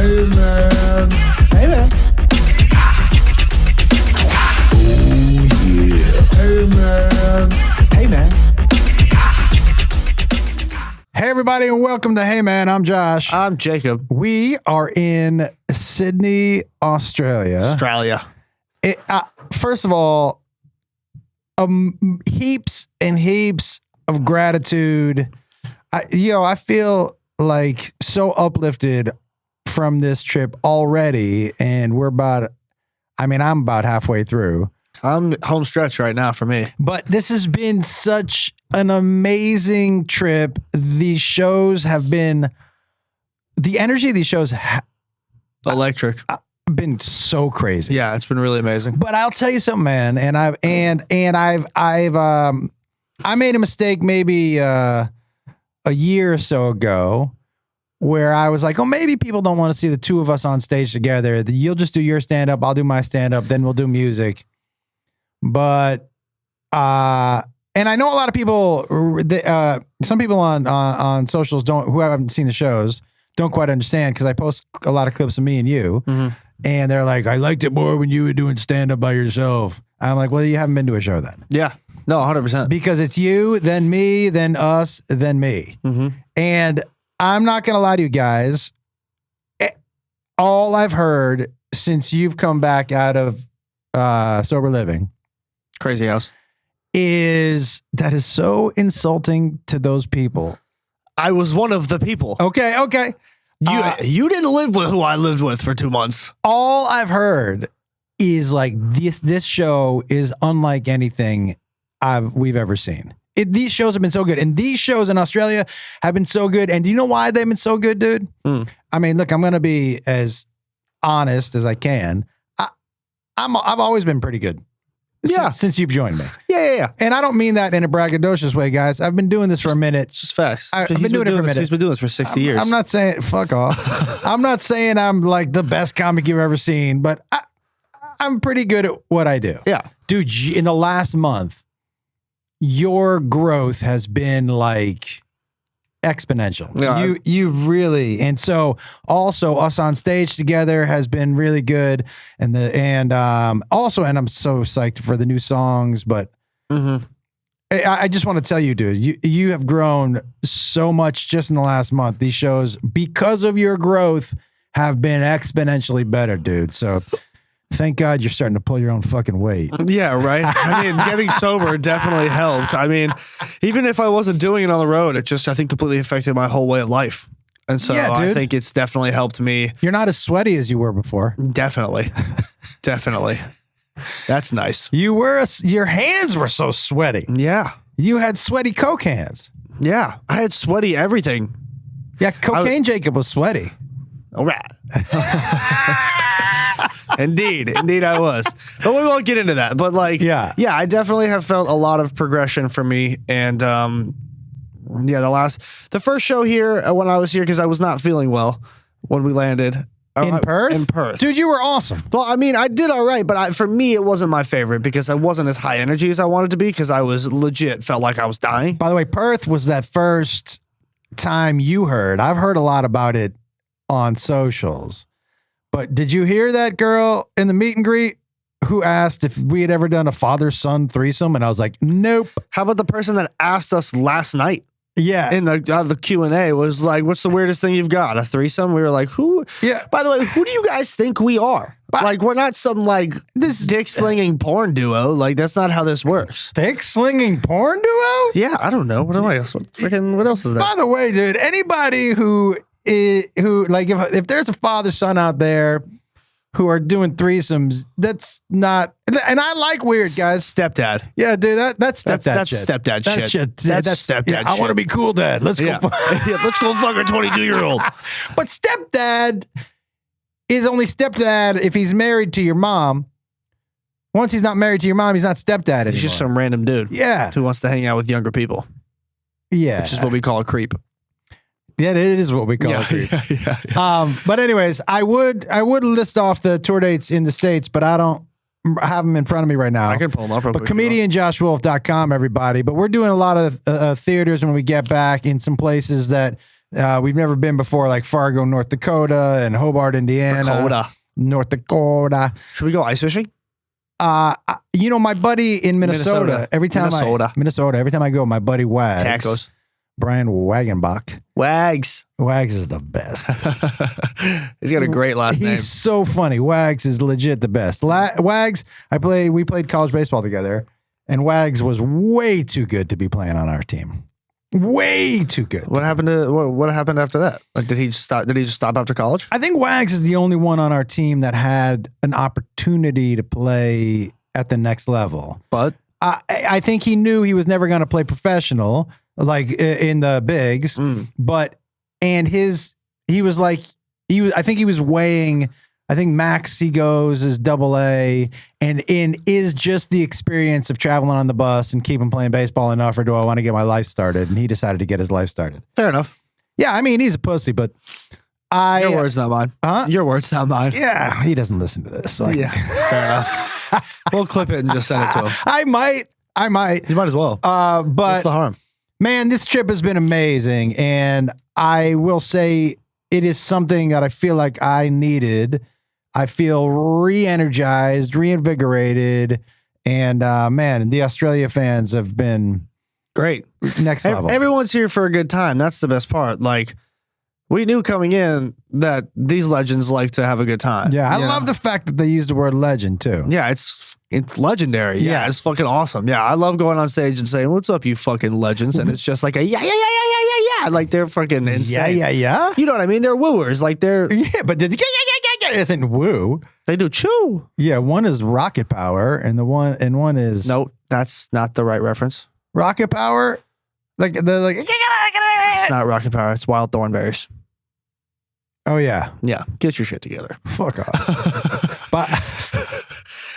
Hey man. Hey man. Oh yeah. Hey man. Hey man. Hey everybody, and welcome to Hey Man. I'm Josh. I'm Jacob. We are in Sydney, Australia. First of all, heaps and heaps of gratitude. I feel like so uplifted from this trip already, and I'm about halfway through. I'm home stretch right now for me. But this has been such an amazing trip. These shows have been, the energy of these shows Electric. been so crazy. Yeah, it's been really amazing. But I'll tell you something, man. And I made a mistake maybe a year or so ago where I was like, oh, maybe people don't want to see the two of us on stage together. You'll just do your stand up, I'll do my stand up, then we'll do music. But and I know a lot of people, some people on socials who haven't seen the shows don't quite understand, because I post a lot of clips of me and you, and they're like, I liked it more when you were doing stand up by yourself. I'm like, well, you haven't been to a show then. Yeah. No, 100%. Because it's you, then me, then us, then me. And I'm not going to lie to you guys. All I've heard since you've come back out of sober living, Crazy house, is so insulting to those people. I was one of the people. Okay. You didn't live with who I lived with for 2 months. All I've heard is like this show is unlike anything we've ever seen. These shows have been so good, and these shows in Australia have been so good. And do you know why they've been so good, dude? I mean, look, I'm going to be as honest as I can. I've always been pretty good. Yeah. Since you've joined me. Yeah. And I don't mean that in a braggadocious way, guys. I've been doing this for a minute. It's just facts. I've been doing it for a minute. He's been doing this for 60 years. I'm not saying, fuck off. I'm not saying I'm like the best comic you've ever seen, but I'm pretty good at what I do. Yeah. Dude, in the last month, your growth has been like exponential. Yeah, You've really, and so also us on stage together has been really good, and I'm so psyched for the new songs. But I just want to tell you, dude, you have grown so much just in the last month. These shows, because of your growth, have been exponentially better, dude. So thank God you're starting to pull your own fucking weight. Yeah, right. I mean, getting sober definitely helped. I mean, even if I wasn't doing it on the road, it just, I think, completely affected my whole way of life. And so I think it's definitely helped me. You're not as sweaty as you were before. Definitely. That's nice. Your hands were so sweaty. Yeah. You had sweaty Coke hands. Yeah. I had sweaty everything. Yeah, cocaine Jacob was sweaty. All right. Indeed I was. But we won't get into that. But yeah, I definitely have felt a lot of progression for me. And the first show here when I was here, because I was not feeling well when we landed. In Perth? In Perth. Dude, you were awesome. Well, I mean, I did all right, but for me, it wasn't my favorite because I wasn't as high energy as I wanted to be, because I was legit felt like I was dying. By the way, Perth was that first time you heard. I've heard a lot about it on socials. But did you hear that girl in the meet and greet who asked if we had ever done a father-son threesome? And I was like, nope. How about the person that asked us last night? Yeah. In the Q&A was like, what's the weirdest thing you've got? A threesome? We were like, who? Yeah. By the way, who do you guys think we are? Like, we're not some this dick-slinging porn duo. Like, that's not how this works. Dick-slinging porn duo? Yeah, I don't know. What else is that? By the way, dude, anybody who like, if there's a father-son out there who are doing threesomes, that's not, and I like weird guys. Stepdad. Yeah, dude, that's stepdad that's shit. Stepdad That's shit. That's stepdad yeah, shit. I want to be cool dad. Let's go. Let's go fuck a 22-year-old. But stepdad is only stepdad if he's married to your mom. Once he's not married to your mom, he's not stepdad anymore. He's just some random dude. Yeah. Who wants to hang out with younger people. Yeah. Which is what we call a creep. Yeah, it is what we call it. Yeah. But anyways, I would list off the tour dates in the States, but I don't have them in front of me right now. I can pull them up. But comedianjoshwolf.com, everybody. But we're doing a lot of theaters when we get back in some places that We've never been before, like Fargo, North Dakota, and Hobart, Indiana. North Dakota. Should we go ice fishing? My buddy in Minnesota. Every time I go, my buddy Wags. Tacos. Brian Wagenbach. Wags. Wags is the best. He's got a great last name. He's so funny. Wags is legit the best. Wags, we played college baseball together, and Wags was way too good to be playing on our team. Way too good. What happened after that? Like, did he just stop after college? I think Wags is the only one on our team that had an opportunity to play at the next level. But I think he knew he was never going to play professional, like in the bigs. I think he was weighing. I think max he goes is AA, and is just the experience of traveling on the bus and keeping playing baseball enough, or do I want to get my life started? And he decided to get his life started. Fair enough. Yeah, I mean, he's a pussy, but your words, not mine. Huh? Your words, not mine. Yeah, he doesn't listen to this. So yeah, fair enough. We'll clip it and just send it to him. I might. You might as well. But what's the harm? Man, this trip has been amazing, and I will say it is something that I feel like I needed. I feel re-energized, reinvigorated, and man, the Australia fans have been great. Next level. Everyone's here for a good time. That's the best part. Like, we knew coming in that these legends like to have a good time. Yeah, I love the fact that they use the word legend too. Yeah, it's legendary. Yeah, it's fucking awesome. Yeah, I love going on stage and saying, "What's up, you fucking legends?" And it's just like a yeah. Like, they're fucking insane. Yeah. You know what I mean? They're wooers. Like, they're but the isn't woo. They do chew. Yeah, one is rocket power, and one is no. That's not the right reference. Rocket power, it's not rocket power. It's wild thornberries. Oh yeah. Get your shit together. Fuck off. But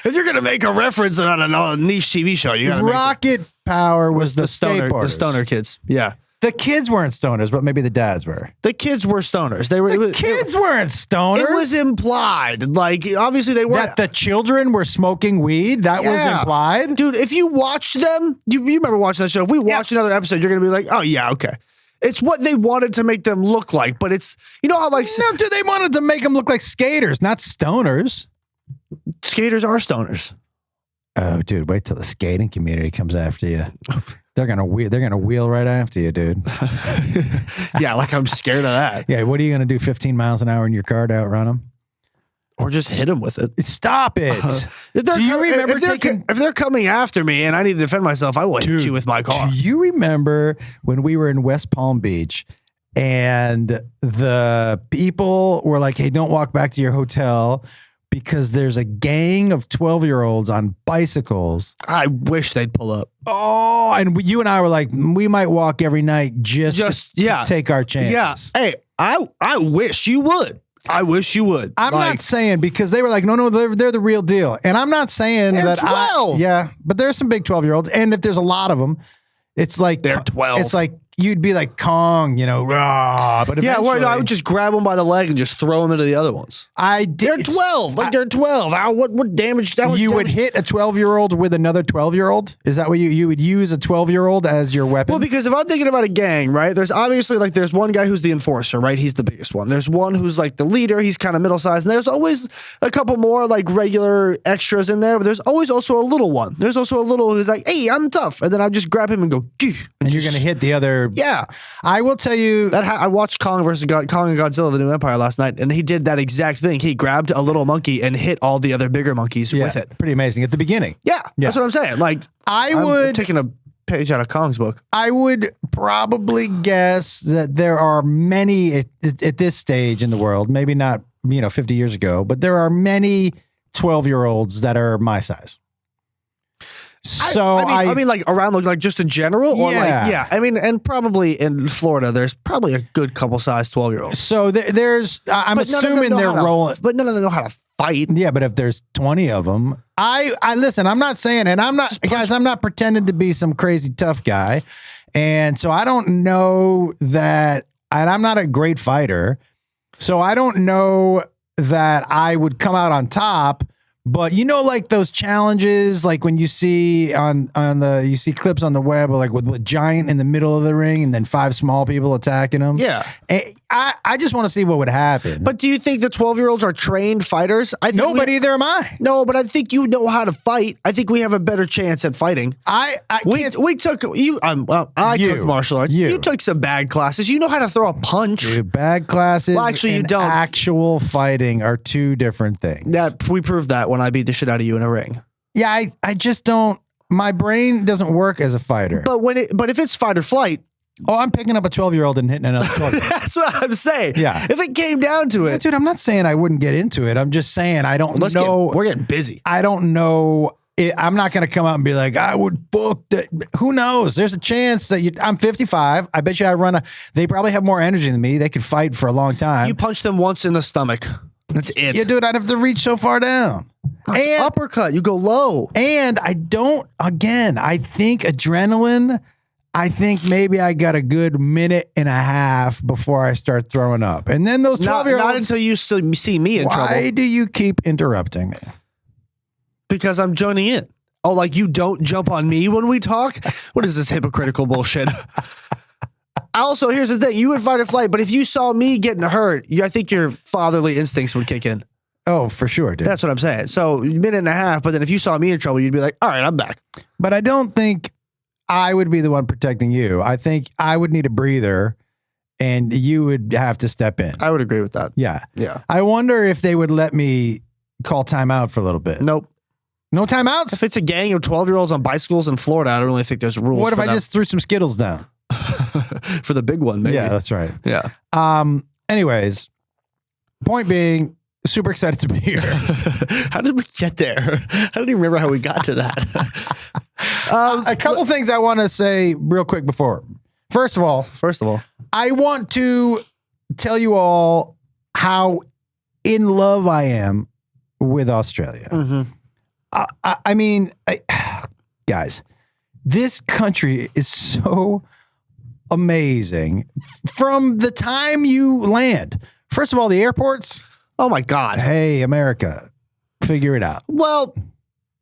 if you're gonna make a reference on a niche TV show, you gotta rocket power was the stoner kids. Yeah. The kids weren't stoners, but maybe the dads were. The kids were stoners. The kids weren't stoners. It was implied. Like, obviously they weren't. That the children were smoking weed? That was implied? Dude, if you watch them, you remember watching that show. If we watch another episode, you're going to be like, oh, yeah, okay. It's what they wanted to make them look like, but it's, you know how like... No, dude, they wanted to make them look like skaters, not stoners. Skaters are stoners. Oh, dude, wait till the skating community comes after you. They're gonna wheel right after you, dude. Yeah, like I'm scared of that. Yeah, what are you gonna do? 15 miles an hour in your car to outrun them, or just hit them with it? Stop it! Do you remember if they're coming after me and I need to defend myself, I will hit you with my car. Do you remember when we were in West Palm Beach and the people were like, "Hey, don't walk back to your hotel"? Because there's a gang of 12-year-olds on bicycles. I wish they'd pull up. Oh, and you and I were like, we might walk every night just to take our chances. Yeah. Hey, I wish you would. I wish you would. I'm not saying, because they were like, no, they're the real deal. And I'm not saying they're that 12. But there's some big 12-year-olds. And if there's a lot of them, it's like they're 12. It's like you'd be like Kong, rah. But I would just grab them by the leg and just throw them into the other ones. I did. They're 12. They're 12. What damage? You would hit a 12-year-old with another 12-year-old? Is that what you would use a 12-year-old as your weapon? Well, because if I'm thinking about a gang, right? There's obviously there's one guy who's the enforcer, right? He's the biggest one. There's one who's like the leader. He's kind of middle sized. And there's always a couple more like regular extras in there. But there's always also a little one. There's also a little who's like, hey, I'm tough. And then I just grab him and go, Gih. And you're going to hit the other. Yeah. I will tell you that I watched Kong and Godzilla: The New Empire last night, and he did that exact thing. He grabbed a little monkey and hit all the other bigger monkeys with it. Pretty amazing at the beginning. Yeah, that's what I'm saying. Like, I'm taking a page out of Kong's book. I would probably guess that there are many at this stage in the world, maybe not 50 years ago, but there are many 12-year-olds that are my size. So I mean, like around, like just in general, or I mean, and probably in Florida, there's probably a good couple size 12-year-olds. So there's, I'm assuming they're rolling, but none of them know how to fight. Yeah, but if there's 20 of them, I listen. I'm not saying, and I'm not, guys, I'm not pretending to be some crazy tough guy, and so I don't know that, and I'm not a great fighter, so I don't know that I would come out on top. But you know, like those challenges, like when you see you see clips on the web, like with a giant in the middle of the ring and then 5 small people attacking them. Yeah. I just want to see what would happen. But do you think the 12-year-olds are trained fighters? I think no, but either am I. No, but I think you know how to fight. I think we have a better chance at fighting. We took martial arts. You took some bag classes. You know how to throw a punch. Dude, bag classes. Well, actually, you don't. Actual fighting are 2 different things. We proved that when I beat the shit out of you in a ring. Yeah, I just don't. My brain doesn't work as a fighter. But if it's fight or flight. Oh, I'm picking up a 12-year-old and hitting another 12-year-old. That's what I'm saying. Yeah. If it came down to it. Yeah, dude, I'm not saying I wouldn't get into it. I'm just saying I don't know. We're getting busy. I don't know. I'm not going to come out and be like, I would book that. Who knows? There's a chance that I'm 55. I bet you they probably have more energy than me. They could fight for a long time. You punched them once in the stomach. That's it. Yeah, dude, I'd have to reach so far down. And uppercut, you go low. And I think adrenaline, I think maybe I got a good minute and a half before I start throwing up. And then those 12-year-olds. Not until you see me in trouble. Why do you keep interrupting me? Because I'm joining in. Oh, like you don't jump on me when we talk? What is this hypocritical bullshit? Also, here's the thing. You would fight or flight, but if you saw me getting hurt, I think your fatherly instincts would kick in. Oh, for sure, dude. That's what I'm saying. So, minute and a half, but then if you saw me in trouble, you'd be like, all right, I'm back. But I don't think I would be the one protecting you. I think I would need a breather and you would have to step in. I would agree with that. Yeah. Yeah. I wonder if they would let me call timeout for a little bit. Nope. No timeouts? If it's a gang of 12-year-olds on bicycles in Florida, I don't really think there's rules. What if I just threw some Skittles down? For the big one, maybe. Yeah, that's right. Yeah. Anyways, point being, super excited to be here. How did we get there? I don't even remember how we got to that. A couple things I want to say real quick before. First of all, I want to tell you all how in love I am with Australia. Mm-hmm. I mean, guys, this country is so amazing from the time you land. First of all, the airports. Oh my God. Hey, America, figure it out. Well,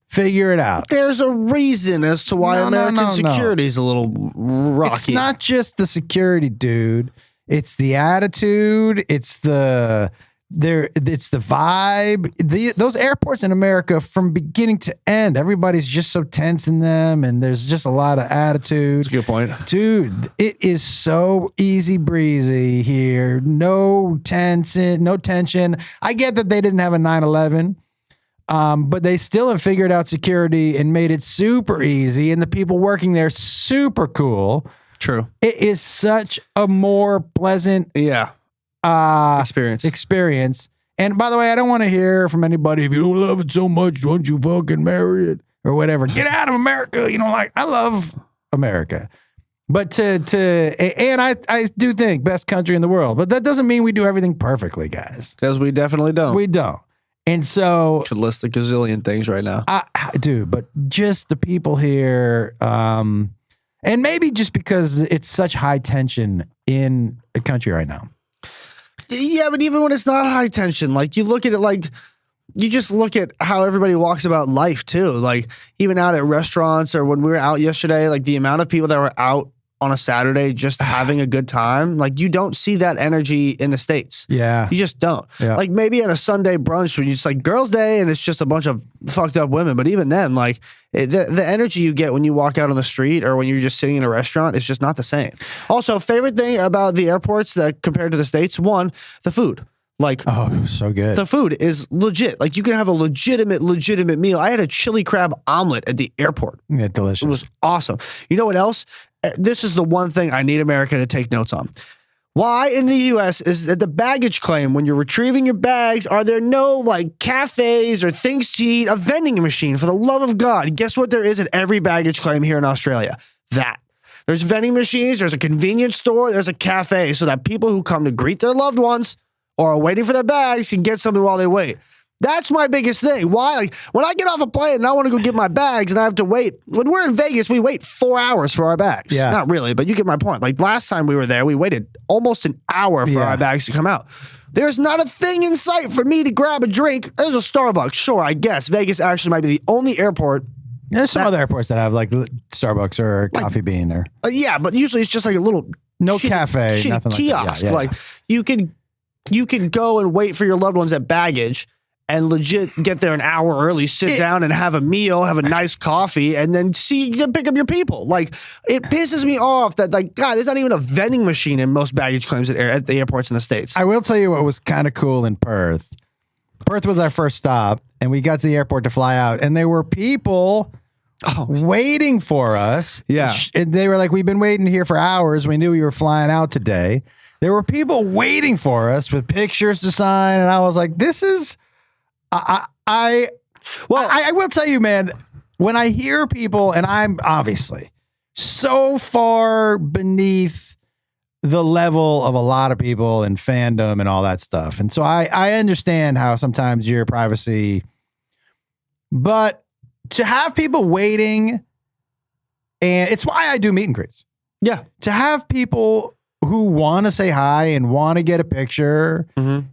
figure it out. There's a reason as to why American security is a little rocky. It's not just the security, dude. It's the attitude. It's the vibe. Those airports in America, from beginning to end, everybody's just so tense in them, and there's just a lot of attitude. That's a good point, dude. It is so easy breezy here. No tension. I get that they didn't have a 9/11, but they still have figured out security and made it super easy, and the people working there super cool. True. It is such a more pleasant experience. And by the way, I don't want to hear from anybody, if you don't love it so much, don't you fucking marry it or whatever. Get out of America. You know, like, I love America. But and I do think best country in the world, but that doesn't mean we do everything perfectly, guys. Because we definitely don't. We don't. And so could list a gazillion things right now. I do, but just the people here, and maybe just because it's such high tension in the country right now. Yeah, but even when it's not high tension, like you look at it, like you just look at how everybody walks about life too. Like even out at restaurants or when we were out yesterday, like the amount of people that were out on a Saturday just having a good time, like you don't see that energy in the States. Yeah. You just don't. Yeah. Like maybe at a Sunday brunch when it's like girls' day and it's just a bunch of fucked up women. But even then, like the energy you get when you walk out on the street or when you're just sitting in a restaurant is just not the same. Also, favorite thing about the airports that compared to the States, one, the food. Like, oh, so good. The food is legit. Like you can have a legitimate meal. I had a chili crab omelet at the airport. Yeah, delicious. It was awesome. You know what else? This is the one thing I need America to take notes on. Why in the U.S. is that the baggage claim when you're retrieving your bags, are there no like cafes or things to eat, a vending machine, for the love of God? Guess what there is at every baggage claim here in Australia? That. There's vending machines, there's a convenience store, there's a cafe so that people who come to greet their loved ones or are waiting for their bags can get something while they wait. That's my biggest thing. Why? Like when I get off a plane and I want to go get my bags and I have to wait. When we're in Vegas, we wait 4 hours for our bags. Yeah. Not really, but you get my point. Like last time we were there, we waited almost an hour for our bags to come out. There's not a thing in sight for me to grab a drink. There's a Starbucks. Sure, I guess. Vegas actually might be the only airport. There's some other airports that have like Starbucks or Coffee Bean or yeah, but usually it's just like a little cafe, nothing kiosk. Like that. Yeah, Like you can go and wait for your loved ones at baggage and legit get there an hour early, sit down and have a meal, have a nice coffee, and then pick up your people. Like it pisses me off that like God, there's not even a vending machine in most baggage claims at the airports in the States. I will tell you what was kind of cool in Perth. Perth was our first stop, and we got to the airport to fly out, and there were people waiting for us. Yeah. And they were like, we've been waiting here for hours. We knew we were flying out today. There were people waiting for us with pictures to sign, and I was like, this is... I will tell you, man, when I hear people, and I'm obviously so far beneath the level of a lot of people in fandom and all that stuff. And so I understand how sometimes your privacy, but to have people waiting, and it's why I do meet and greets. Yeah. To have people who want to say hi and want to get a picture. Mm-hmm.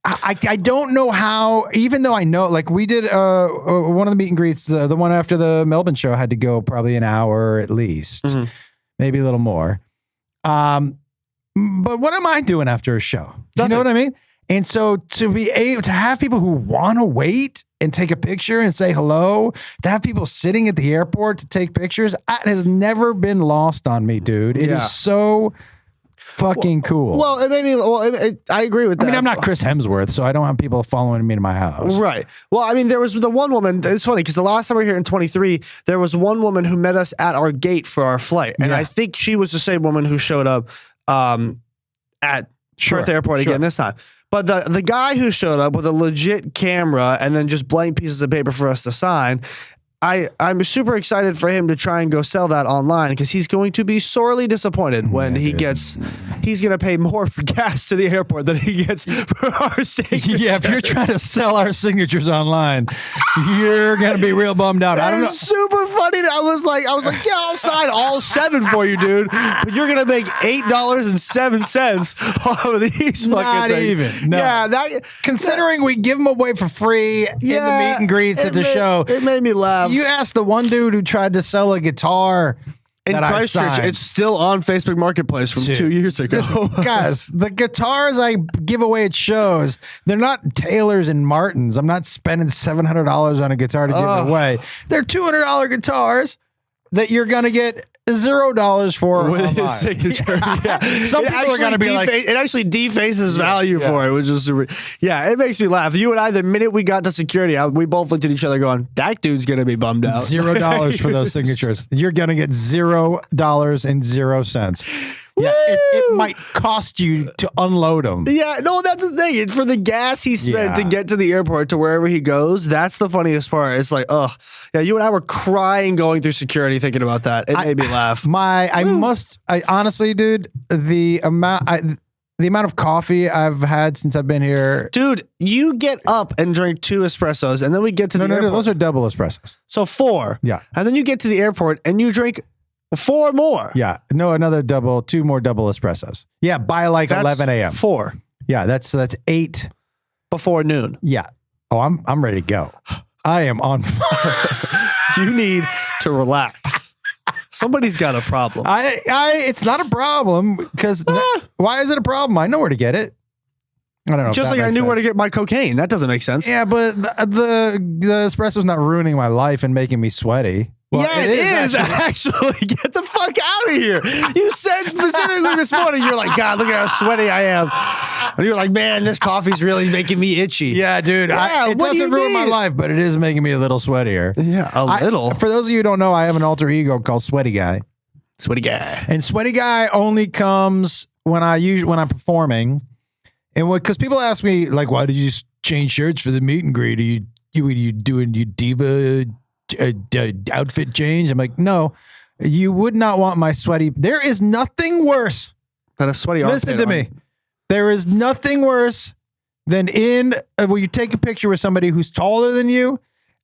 I don't know how, even though I know, like we did one of the meet and greets, the one after the Melbourne show had to go probably an hour at least, maybe a little more. But what am I doing after a show? Do you know what I mean? And so to be able to have people who want to wait and take a picture and say hello, to have people sitting at the airport to take pictures, that has never been lost on me, dude. It is so fucking cool. Well, it made me. Well, I agree with that. I mean, I'm not Chris Hemsworth, so I don't have people following me to my house. Right. Well, I mean, there was the one woman. It's funny because the last time we were here in 23, there was one woman who met us at our gate for our flight, and I think she was the same woman who showed up at Perth Airport again this time. But the guy who showed up with a legit camera and then just blank pieces of paper for us to sign. I'm super excited for him to try and go sell that online because he's going to be sorely disappointed when he's going to pay more for gas to the airport than he gets for our signatures. Yeah, if you're trying to sell our signatures online, you're going to be real bummed out. I don't know. Super funny. I was like, yeah, I'll sign all 7 for you, dude. But you're going to make $8.07 off of these Not fucking things. even. No. Yeah, considering we give them away for free in the meet and greets at the show. It made me laugh. You asked the one dude who tried to sell a guitar in Christchurch. It's still on Facebook Marketplace from 2 years ago. Guys, the guitars I give away at shows, they're not Taylors and Martins. I'm not spending $700 on a guitar to give it away. They're $200 guitars that you're going to get $0 for with his signature. Yeah. Some people are going to be like, it actually defaces value for it, which is super. Yeah, it makes me laugh. You and I, the minute we got to security, we both looked at each other going, that dude's going to be bummed out. $0 for those signatures. You're going to get $0.00. Yeah, it might cost you to unload them. Yeah, no, that's the thing. For the gas he spent to get to the airport to wherever he goes, that's the funniest part. It's like, oh, yeah, you and I were crying going through security thinking about that. It made me laugh. I honestly, dude, the amount of coffee I've had since I've been here. Dude, you get up and drink 2 espressos, and then we get to the airport. No, those are double espressos. So 4. Yeah. And then you get to the airport, and you drink 4 more. Yeah. No, 2 more double espressos. Yeah, by like 11 a.m. 4. Yeah, that's 8 before noon. Yeah. Oh, I'm ready to go. I am on fire. You need to relax. Somebody's got a problem. It's not a problem because why is it a problem? I know where to get it. I don't know. Just like I knew where to get my cocaine. That doesn't make sense. Yeah, but the espresso's not ruining my life and making me sweaty. Well, yeah, it is actually. Get the fuck out of here. You said specifically this morning, you're like, God, look at how sweaty I am. And you're like, man, this coffee's really making me itchy. Yeah, dude. It doesn't ruin my life, but it is making me a little sweatier. Yeah, a little. For those of you who don't know, I have an alter ego called Sweaty Guy. Sweaty Guy. And Sweaty Guy only comes when I'm performing. And because people ask me, like, why did you just change shirts for the meet and greet? Are you doing your diva outfit change? I'm like, no, you would not want my sweaty. There is nothing worse than a sweaty. Listen to me. There is nothing worse Then when you take a picture with somebody who's taller than you,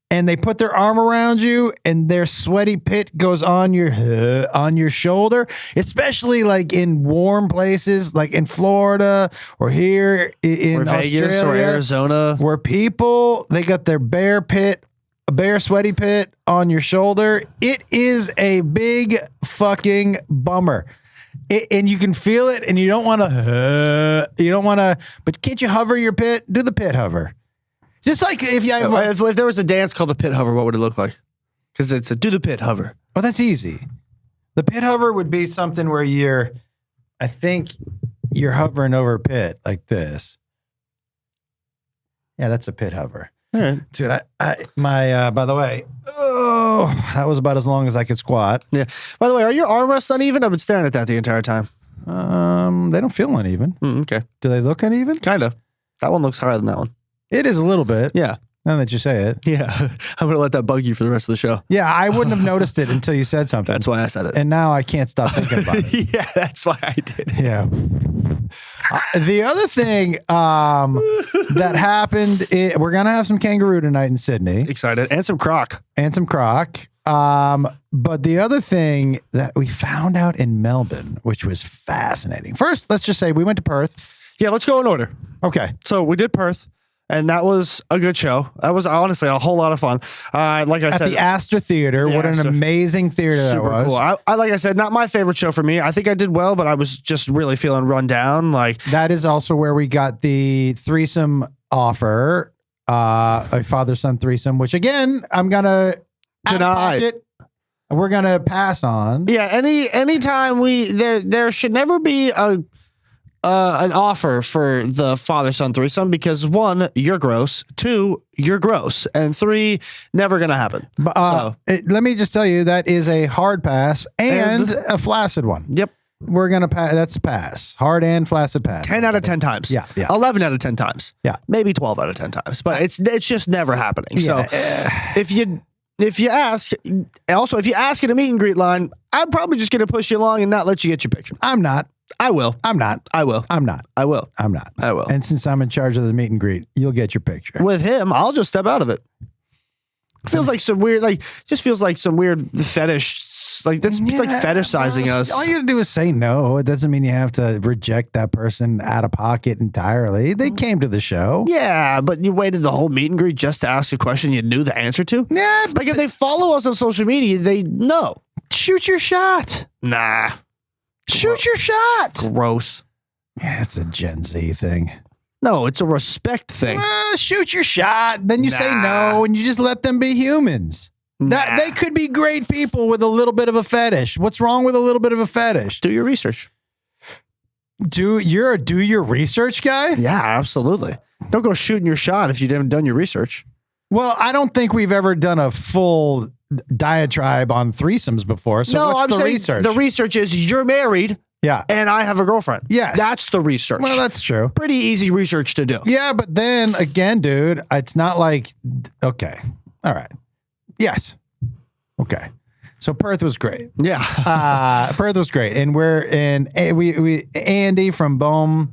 and they put their arm around you, and their sweaty pit goes on your shoulder, especially like in warm places, like in Florida or here in Vegas Australia, or Arizona, where they got their bare sweaty pit on your shoulder. It is a big fucking bummer. And you can feel it, and you don't want to, but can't you hover your pit? Do the pit hover. Just like if there was a dance called the pit hover, what would it look like? Because it's do the pit hover. Well, that's easy. The pit hover would be something where I think you're hovering over a pit like this. Yeah, that's a pit hover. All right. Dude, by the way, that was about as long as I could squat. Yeah. By the way, are your armrests uneven? I've been staring at that the entire time. They don't feel uneven. Okay. Do they look uneven? Kind of. That one looks higher than that one. It is a little bit. Yeah. Now that you say it. Yeah. I'm going to let that bug you for the rest of the show. Yeah, I wouldn't have noticed it until you said something. That's why I said it. And now I can't stop thinking about it. Yeah, that's why I did it. Yeah. The other thing that happened, we're going to have some kangaroo tonight in Sydney. Excited. And some croc. But the other thing that we found out in Melbourne, which was fascinating. First, let's just say we went to Perth. Yeah, let's go in order. Okay. So we did Perth. And that was a good show. That was honestly a whole lot of fun. Like I said, at the Astor Theater. What an amazing theater that was. Cool. I like I said, not my favorite show for me. I think I did well, but I was just really feeling run down. Like that is also where we got the threesome offer, a father-son threesome, which again I'm gonna deny. We're gonna pass on. Yeah. Anytime there should never be an offer for the father-son threesome because 1, you're gross, 2, you're gross, and 3, never gonna happen. Let me just tell you that is a hard pass and a flaccid one. Yep. We're gonna pass. That's a pass. Hard and flaccid pass. 10 out of 10 times. Yeah. 11 out of 10 times. Yeah. Maybe 12 out of 10 times. But it's just never happening. Yeah. So if you ask, also if you ask in a meet and greet line, I'm probably just gonna push you along and not let you get your picture. I'm not. I will. I'm not. I will. I'm not. I will. I'm not. I will. And since I'm in charge of the meet and greet, you'll get your picture. With him, I'll just step out of it. Feels like some weird, just feels like some weird fetish. Like it's like fetishizing us. All you gotta do is say no. It doesn't mean you have to reject that person out of pocket entirely. They came to the show. Yeah, but you waited the whole meet and greet just to ask a question you knew the answer to? Yeah. Like if they follow us on social media, they know. Shoot your shot. Nah. Shoot your shot. Gross. Yeah, it's a Gen Z thing. No, it's a respect thing. Shoot your shot. Then you say no, and you just let them be humans. That they could be great people with a little bit of a fetish. What's wrong with a little bit of a fetish? Do your research. You're a do your research guy? Yeah, absolutely. Don't go shooting your shot if you haven't done your research. Well, I don't think we've ever done a full diatribe on threesomes before. So what's the research? The research is you're married. Yeah. And I have a girlfriend. Yes. That's the research. Well, that's true. Pretty easy research to do. Yeah, but then again, dude, it's not like, okay. All right. Yes. Okay. So Perth was great. Yeah. Perth was great. And we Andy from Bohm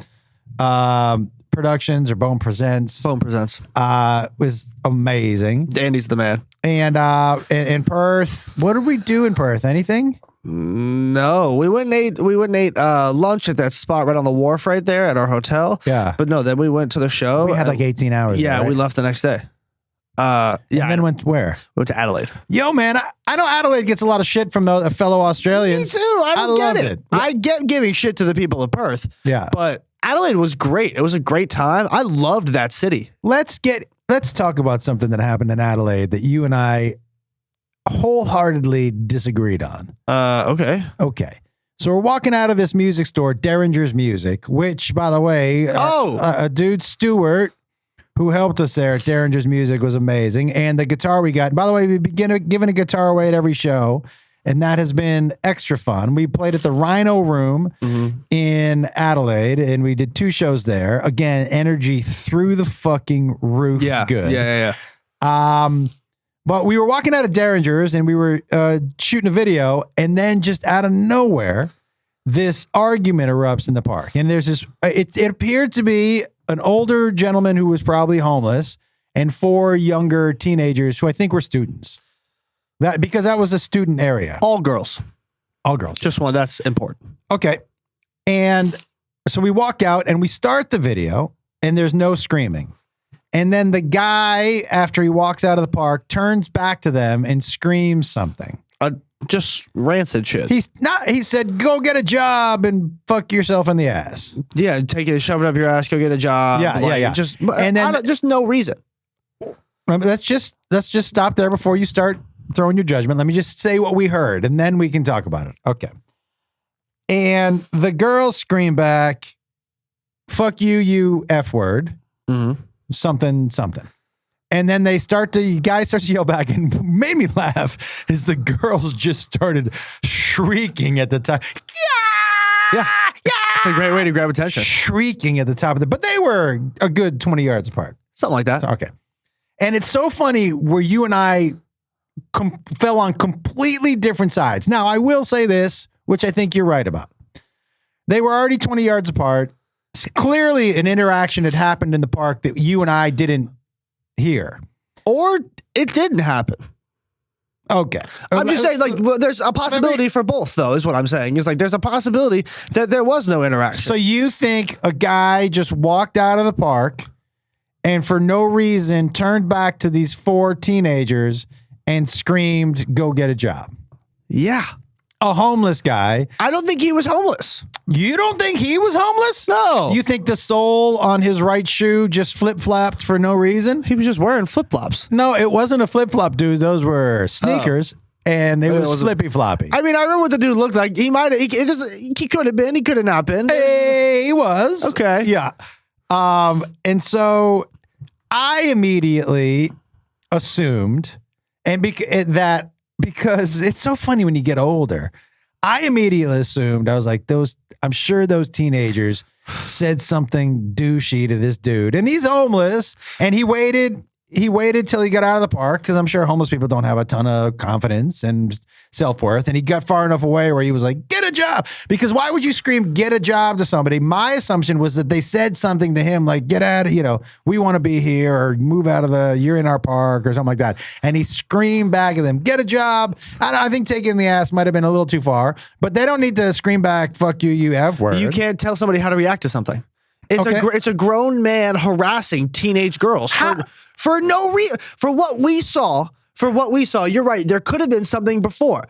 Productions or Bohm Presents. Bohm Presents. Was amazing. Andy's the man. And in Perth, what did we do in Perth? Anything? No, we went and ate lunch at that spot right on the wharf right there at our hotel. Yeah. But no, then we went to the show. We had like 18 hours. Yeah, right? we left the next day. And then went where? We went to Adelaide. Yo, man, I know Adelaide gets a lot of shit from a fellow Australians. Me too. I love get it. I get giving shit to the people of Perth. Yeah. But Adelaide was great. It was a great time. I loved that city. Let's talk about something that happened in Adelaide that you and I wholeheartedly disagreed on. Okay. So we're walking out of this music store, Derringer's Music, which, by the way, a dude, Stuart, who helped us there at Derringer's Music, was amazing. And the guitar we got, by the way, we've been giving a guitar away at every show, and that has been extra fun. We played at the Rhino Room in Adelaide, and we did 2 shows there. Again, energy through the fucking roof. Yeah. Good. Yeah. But we were walking out of Derringer's and we were shooting a video, and then just out of nowhere, this argument erupts in the park. And there's this, it appeared to be an older gentleman who was probably homeless and 4 younger teenagers who I think were students. Because that was a student area. All girls. All girls. Just one. That's important. Okay. And so we walk out and we start the video and there's no screaming. And then the guy, after he walks out of the park, turns back to them and screams something. Just rancid shit. He said, go get a job and fuck yourself in the ass. Yeah, take it, shove it up your ass, go get a job. Yeah. Just, and then just no reason. Let's just stop there before you start throwing your judgment. Let me just say what we heard and then we can talk about it. Okay. And the girls scream back, fuck you, you F word. Mm-hmm. Something. And then guy starts to yell back, and made me laugh is the girls just started shrieking at the time. Yeah. It's a great way to grab attention. Shrieking at the top of but they were a good 20 yards apart. Something like that. Okay. And it's so funny where you and I fell on completely different sides. Now, I will say this, which I think you're right about. They were already 20 yards apart. Clearly an interaction had happened in the park that you and I didn't hear. Or it didn't happen. Okay. I'm just saying, there's a possibility for both, though, is what I'm saying. It's like there's a possibility that there was no interaction. So you think a guy just walked out of the park and for no reason turned back to these 4 teenagers and screamed, go get a job? Yeah. A homeless guy. I don't think he was homeless. You don't think he was homeless? No. You think the sole on his right shoe just flip-flopped for no reason? He was just wearing flip-flops. No, it wasn't a flip-flop, dude. Those were sneakers, and it was flippy-floppy. I mean, I remember what the dude looked like. He could have been. He could have not been. Hey, he was. Okay. Yeah. And so I immediately assumed, because it's so funny when you get older, I immediately assumed, I was like, I'm sure those teenagers said something douchey to this dude, and he's homeless, and he waited till he got out of the park, because I'm sure homeless people don't have a ton of confidence and self-worth, and he got far enough away where he was like, get a job, because why would you scream get a job to somebody? My assumption was that they said something to him like, get out of, we want to be here, or move out of you're in our park, or something like that, and he screamed back at them, get a job. I think taking the ass might have been a little too far, but they don't need to scream back, fuck you, you F word. You can't tell somebody how to react to something. It's a grown man harassing teenage girls for no reason. For what we saw, you're right. There could have been something before,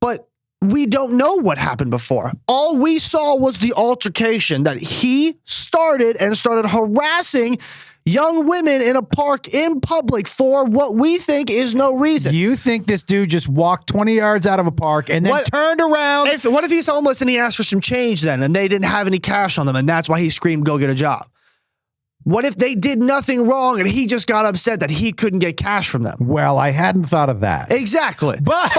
but we don't know what happened before. All we saw was the altercation that he started harassing young women in a park in public for what we think is no reason. You think this dude just walked 20 yards out of a park and then turned around? What if he's homeless and he asked for some change then, and they didn't have any cash on them, and that's why he screamed, go get a job? What if they did nothing wrong and he just got upset that he couldn't get cash from them? Well, I hadn't thought of that. Exactly. But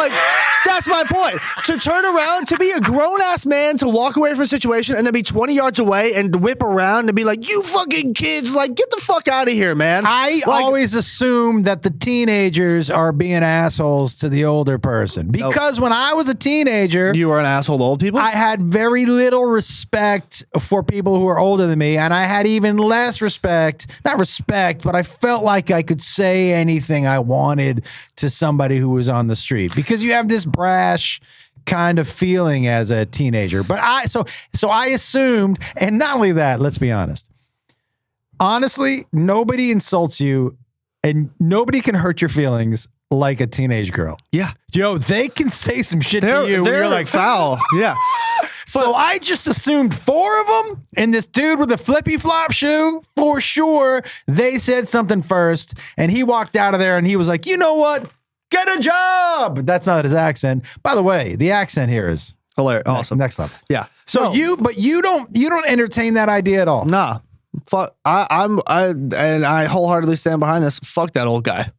that's my point. To turn around, to be a grown-ass man, to walk away from a situation and then be 20 yards away and whip around and be like, you fucking kids, like, get the fuck out of here, man. I always assume that the teenagers are being assholes to the older person. Because when I was a teenager... You were an asshole to old people? I had very little respect for people who are older than me, and I had even less not respect, but I felt like I could say anything I wanted to somebody who was on the street, because you have this brash kind of feeling as a teenager. But so I assumed, and not only that, let's be honest. Honestly, nobody insults you and nobody can hurt your feelings like a teenage girl. Yeah. They can say some shit to you. They're like foul. Yeah. So I just assumed 4 of them, and this dude with the flippy flop shoe, for sure, they said something first, and he walked out of there and he was like, you know what? Get a job. That's not his accent. By the way, the accent here is hilarious. Awesome. Next level. Yeah. So you don't entertain that idea at all. Nah. Fuck. I wholeheartedly stand behind this. Fuck that old guy.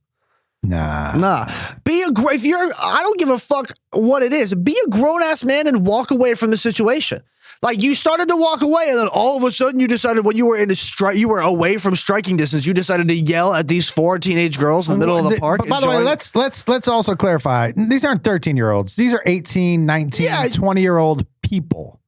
Nah. I don't give a fuck what it is. Be a grown ass man and walk away from the situation. Like, you started to walk away, and then all of a sudden you decided, when you were you were away from striking distance, you decided to yell at these 4 teenage girls in the middle of the park. But by the way, let's also clarify. These aren't 13-year-olds. These are 18, 19, 20-year-old people.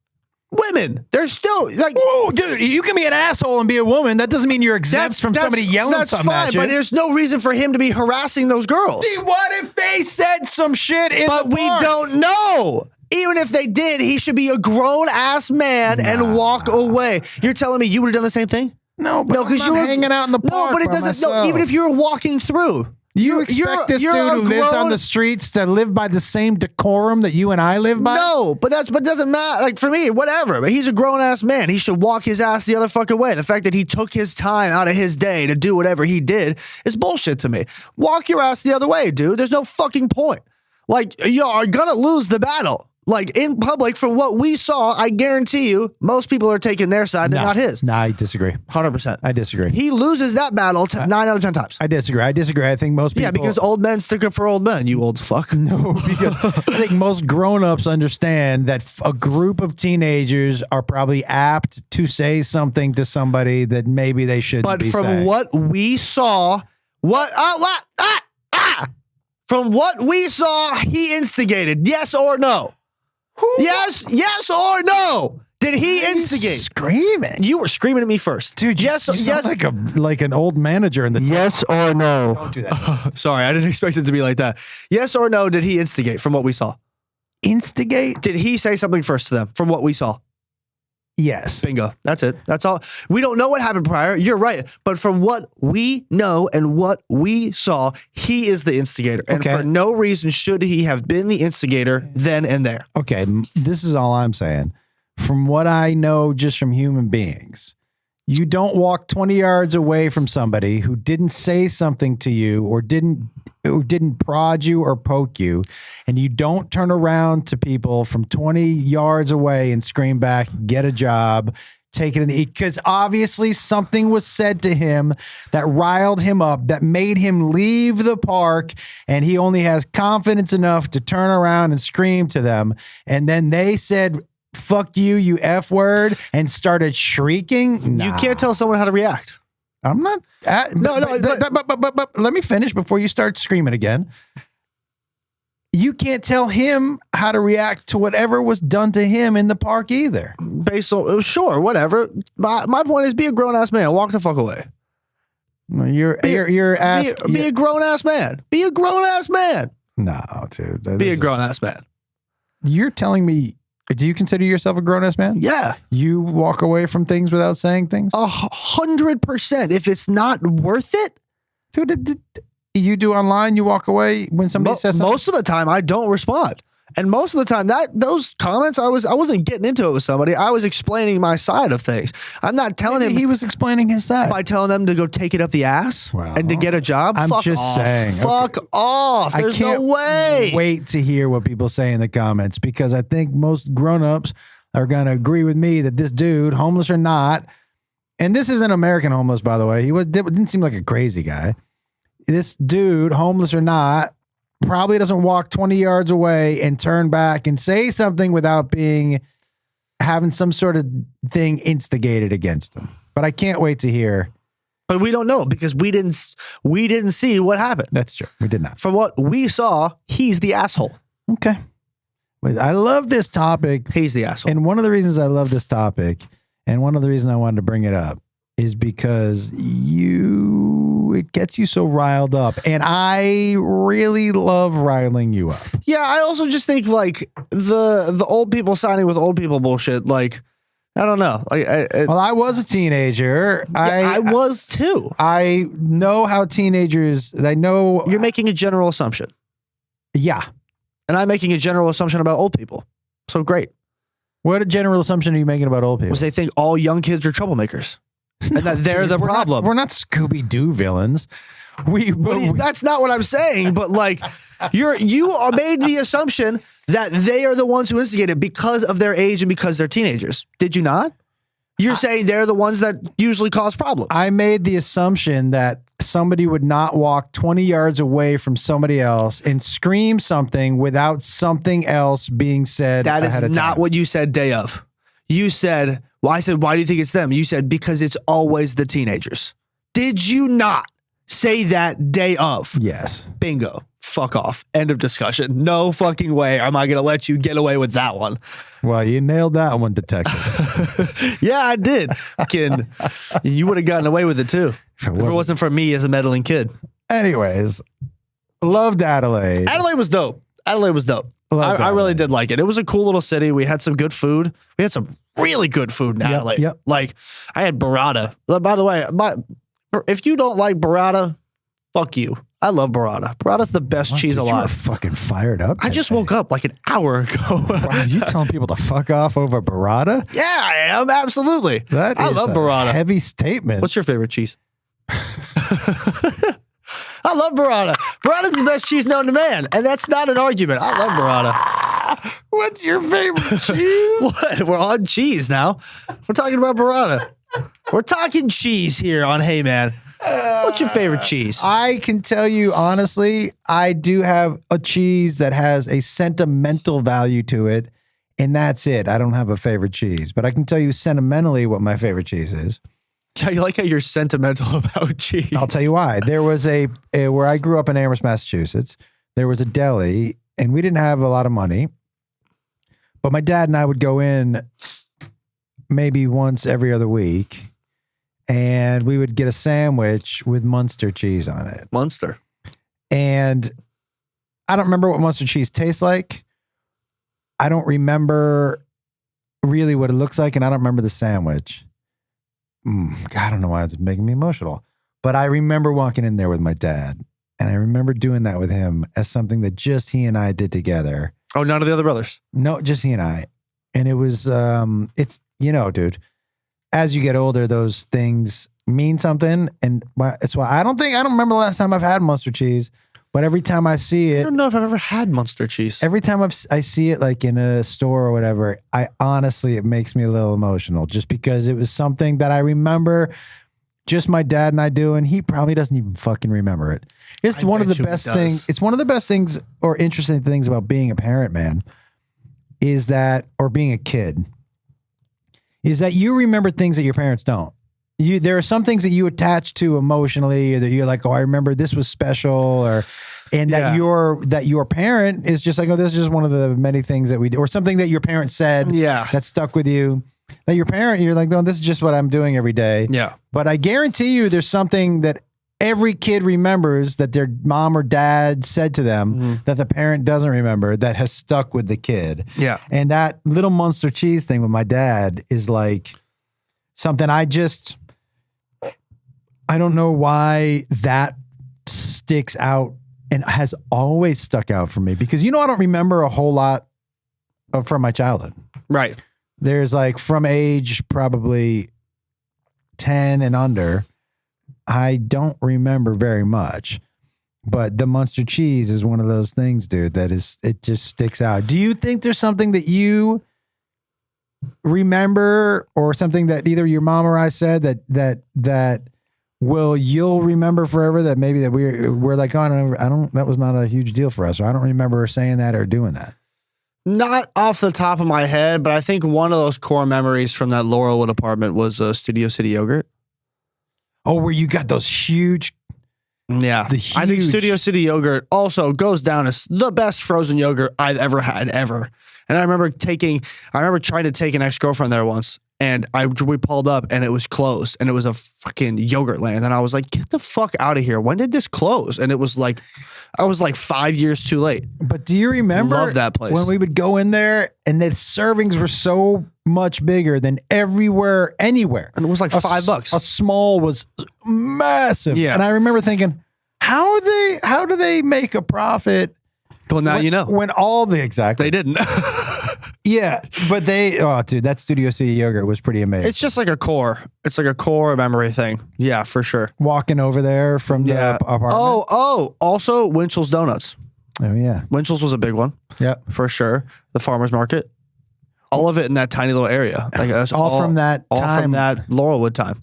women. They're still like, oh, dude, you can be an asshole and be a woman. That doesn't mean you're exempt from somebody yelling something at you. But there's no reason for him to be harassing those girls. See, what if they said some shit in the park? But we don't know. Even if they did, he should be a grown-ass man and walk away. You're telling me you would have done the same thing? No, but because you were hanging out in the park. No, but it doesn't. No, even if you were walking through. You expect this dude who lives on the streets to live by the same decorum that you and I live by? No, but it doesn't matter. Like for me, whatever. But he's a grown ass man. He should walk his ass the other fucking way. The fact that he took his time out of his day to do whatever he did is bullshit to me. Walk your ass the other way, dude. There's no fucking point. Like you are gonna lose the battle. Like in public, from what we saw, I guarantee you, most people are taking their side and not his. No, I disagrey. 100%. I disagree. He loses that battle 9 out of 10 times. I disagree. I think most people. Yeah, because old men stick up for old men, you old fuck. No, because I think most grown-ups understand that a group of teenagers are probably apt to say something to somebody that maybe they shouldn't be saying. But from what we saw, from what we saw, he instigated. Yes or no? Yes or no? Did he instigate? Screaming. You were screaming at me first, dude. Yes, you sound like an old manager in the. Yes or no? Don't do that. Sorry, I didn't expect it to be like that. Yes or no? Did he instigate? From what we saw, instigate. Did he say something first to them? From what we saw. Yes. Bingo. That's it. That's all. We don't know what happened prior. You're right. But from what we know and what we saw, he is the instigator. And for no reason should he have been the instigator then and there. Okay. This is all I'm saying. From what I know just from human beings, you don't walk 20 yards away from somebody who didn't say something to you or didn't prod you or poke you, and you don't turn around to people from 20 yards away and scream back, get a job, take it in the, because obviously something was said to him that riled him up, that made him leave the park, and he only has confidence enough to turn around and scream to them. And then they said, fuck you, you F word, and started shrieking. Nah. You can't tell someone how to react. I'm not. But let me finish before you start screaming again. You can't tell him how to react to whatever was done to him in the park either. Based on, sure, whatever. My point is, be a grown ass man. Walk the fuck away. You're be a grown ass man. Be a grown ass man. No, dude. Be a grown ass man. You're telling me. Do you consider yourself a grown-ass man? Yeah. You walk away from things without saying things? 100%. If it's not worth it. Dude, you do online, you walk away when somebody says something? Most of the time, I don't respond. And most of the time, those comments, I wasn't getting into it with somebody. I was explaining my side of things. I'm not telling him. He was explaining his side. By telling them to go take it up the ass and to get a job. I'm just saying. Fuck off. There's no way. Wait to hear what people say in the comments, because I think most grown-ups are going to agree with me that this dude, homeless or not, and this isn't American homeless, by the way. He didn't seem like a crazy guy. This dude, homeless or not, probably doesn't walk 20 yards away and turn back and say something without having some sort of thing instigated against him. But I can't wait to hear. But we don't know because we didn't see what happened. That's true. We did not. From what we saw, he's the asshole. Okay. I love this topic. He's the asshole. And one of the reasons I love this topic, and one of the reasons I wanted to bring it up, is because it gets you so riled up, and I really love riling you up. Yeah, I also just think like the old people signing with old people bullshit. Like, I don't know. Well, I was a teenager. I was too. I know how teenagers. I know you're making a general assumption. Yeah, and I'm making a general assumption about old people. So great. What general assumption are you making about old people? Because they think all young kids are troubledmakers. And that they're the problem. We're not Scooby-Doo villains. That's not what I'm saying. But like, you made the assumption that they are the ones who instigated because of their age and because they're teenagers. Did you not? You're saying they're the ones that usually cause problems. I made the assumption that somebody would not walk 20 yards away from somebody else and scream something without something else being said. That is not what you said day of. You said, well, I said, why do you think it's them? You said, because it's always the teenagers. Did you not? Say that day of. Yes. Bingo. Fuck off. End of discussion. No fucking way am I going to let you get away with that one. Well, you nailed that one, detective. Yeah, I did. Kid, you would have gotten away with it too. If it wasn't for me as a meddling kid. Anyways, loved Adelaide. Adelaide was dope. I really did like it. It was a cool little city. We had some good food. We had some really good food in Adelaide. Yep. Like, I had burrata. By the way, if you don't like burrata, fuck you. I love burrata. Burrata's the best cheese alive. You were fucking fired up. I just woke up like an hour ago. Wow, you telling people to fuck off over burrata? Yeah, I am. Absolutely. I love burrata. Heavy statement. What's your favorite cheese? I love burrata. Burrata's the best cheese known to man, and that's not an argument. I love burrata. What's your favorite cheese? What? We're on cheese now. We're talking about burrata. We're talking cheese here on Hey Man. What's your favorite cheese? I can tell you honestly, I do have a cheese that has a sentimental value to it, and that's it. I don't have a favorite cheese, but I can tell you sentimentally what my favorite cheese is. I like how you're sentimental about cheese. I'll tell you why. There was where I grew up in Amherst, Massachusetts, there was a deli, and we didn't have a lot of money, but my dad and I would go in maybe once every other week, and we would get a sandwich with Munster cheese on it. Munster. And I don't remember what Munster cheese tastes like. I don't remember really what it looks like, and I don't remember the sandwich. God, I don't know why it's making me emotional, but I remember walking in there with my dad, and I remember doing that with him as something that just he and I did together. Oh, none of the other brothers? No, just he and I. And it was, it's, dude, as you get older, those things mean something. And it's why I don't remember the last time I've had Munster cheese, but every time I see it, I don't know if I've ever had Munster cheese. Every time I see it like in a store or whatever, it makes me a little emotional just because it was something that I remember just my dad and I do, and he probably doesn't even fucking remember it. It's one of the best things. It's one of the best things or interesting things about being a parent, man, is that, or being a kid, is that you remember things that your parents don't. There are some things that you attach to emotionally, or that you're like, oh, I remember this was special, that your parent is just like, oh, this is just one of the many things that we do, or something that your parent said that stuck with you. That your parent, you're like, no, this is just what I'm doing every day. Yeah. But I guarantee you there's something that every kid remembers that their mom or dad said to them that the parent doesn't remember, that has stuck with the kid. Yeah. And that little Munster cheese thing with my dad is like something I don't know why that sticks out and has always stuck out for me, because I don't remember a whole lot from my childhood. Right. There's like from age probably 10 and under, I don't remember very much, but the Munster cheese is one of those things, dude, it just sticks out. Do you think there's something that you remember, or something that either your mom or I said that you'll remember forever, that maybe that we're like, oh, that was not a huge deal for us, or I don't remember saying that or doing that? Not off the top of my head, but I think one of those core memories from that Laurelwood apartment was Studio City yogurt. Oh, where you got those huge. Yeah. I think Studio City yogurt also goes down as the best frozen yogurt I've ever had, ever. And I remember trying to take an ex-girlfriend there once, and we pulled up and it was closed, and it was a fucking yogurt land. And I was like, get the fuck out of here. When did this close? And it was like, I was like 5 years too late. But do you remember Love that place. When we would go in there and the servings were so much bigger than anywhere. And it was like $5. A small was massive. Yeah. And I remember thinking, how do they make a profit? Well, now you know. When they didn't. Yeah, but dude, that Studio City yogurt was pretty amazing. It's just like a core. It's like a core memory thing. Yeah, for sure. Walking over there from the apartment. Oh, also Winchell's Donuts. Oh, yeah. Winchell's was a big one. Yeah. For sure. The farmer's market. All of it in that tiny little area. Like that's all from that time. All from that Laurelwood time.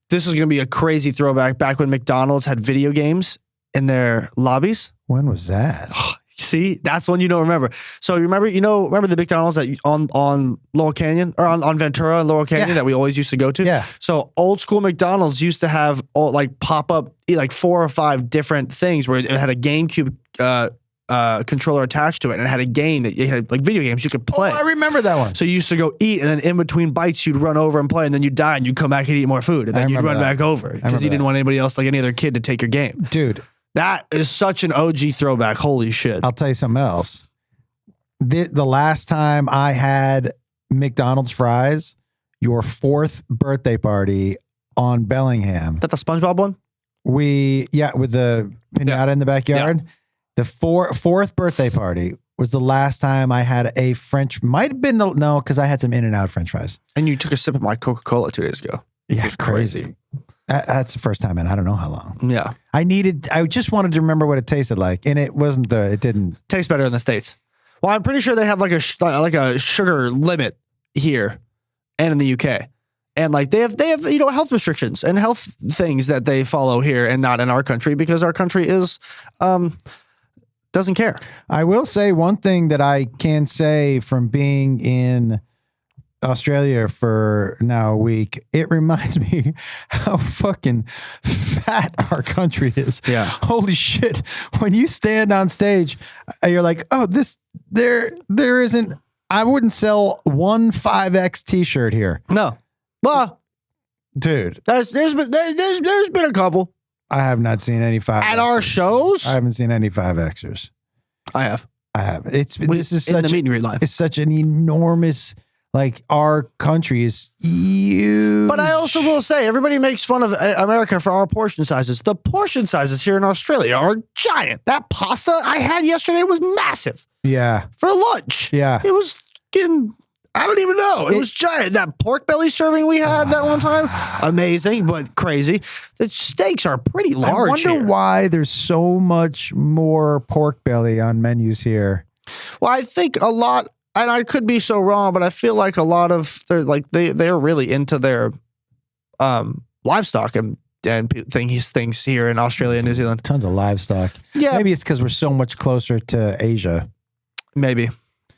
This is going to be a crazy throwback back when McDonald's had video games in their lobbies. When was that? See, that's one you don't remember. So you remember the McDonald's that on Laurel Canyon or on Ventura and Laurel Canyon that we always used to go to? Yeah. So old school McDonald's used to have pop up like 4 or 5 different things where it had a GameCube controller attached to it, and it had a game that you had like video games you could play. Oh, I remember that one. So you used to go eat, and then in between bites, you'd run over and play, and then you'd die, and you'd come back and eat more food, and then you'd run back over because you didn't want anybody else, like any other kid, to take your game. Dude. That is such an OG throwback. Holy shit. I'll tell you something else. The last time I had McDonald's fries, your 4th birthday party on Bellingham. Is that the SpongeBob one? With the pinata in the backyard. Yeah. The 4th birthday party was the last time I had a might have been because I had some In-N-Out French fries. And you took a sip of my Coca-Cola 2 days ago. Yeah, crazy. That's the first time in I don't know how long. Yeah. I just wanted to remember what it tasted like, and it didn't taste better in the States. Well, I'm pretty sure they have like a sugar limit here and in the UK. And like they have health restrictions and health things that they follow here and not in our country, because our country is doesn't care. I will say one thing that I can say from being in Australia for now a week, it reminds me how fucking fat our country is. Yeah. Holy shit. When you stand on stage, you're like, oh, there isn't, I wouldn't sell one 5X t-shirt here. No. Well, dude, there's been a couple. I have not seen any 5X at our shows. I haven't seen any 5Xers. I have. This is such in the meet and greet line. It's such an enormous, like, our country is huge. But I also will say, everybody makes fun of America for our portion sizes. The portion sizes here in Australia are giant. That pasta I had yesterday was massive. Yeah. For lunch. Yeah. It was getting, I don't even know. It was giant. That pork belly serving we had that one time, amazing, but crazy. The steaks are pretty large. I wonder why there's so much more pork belly on menus here. Well, I think a lot, and I could be so wrong, but I feel like a lot of they're really into their livestock and things here in Australia and New Zealand. Tons of livestock. Yeah, maybe it's because we're so much closer to Asia. Maybe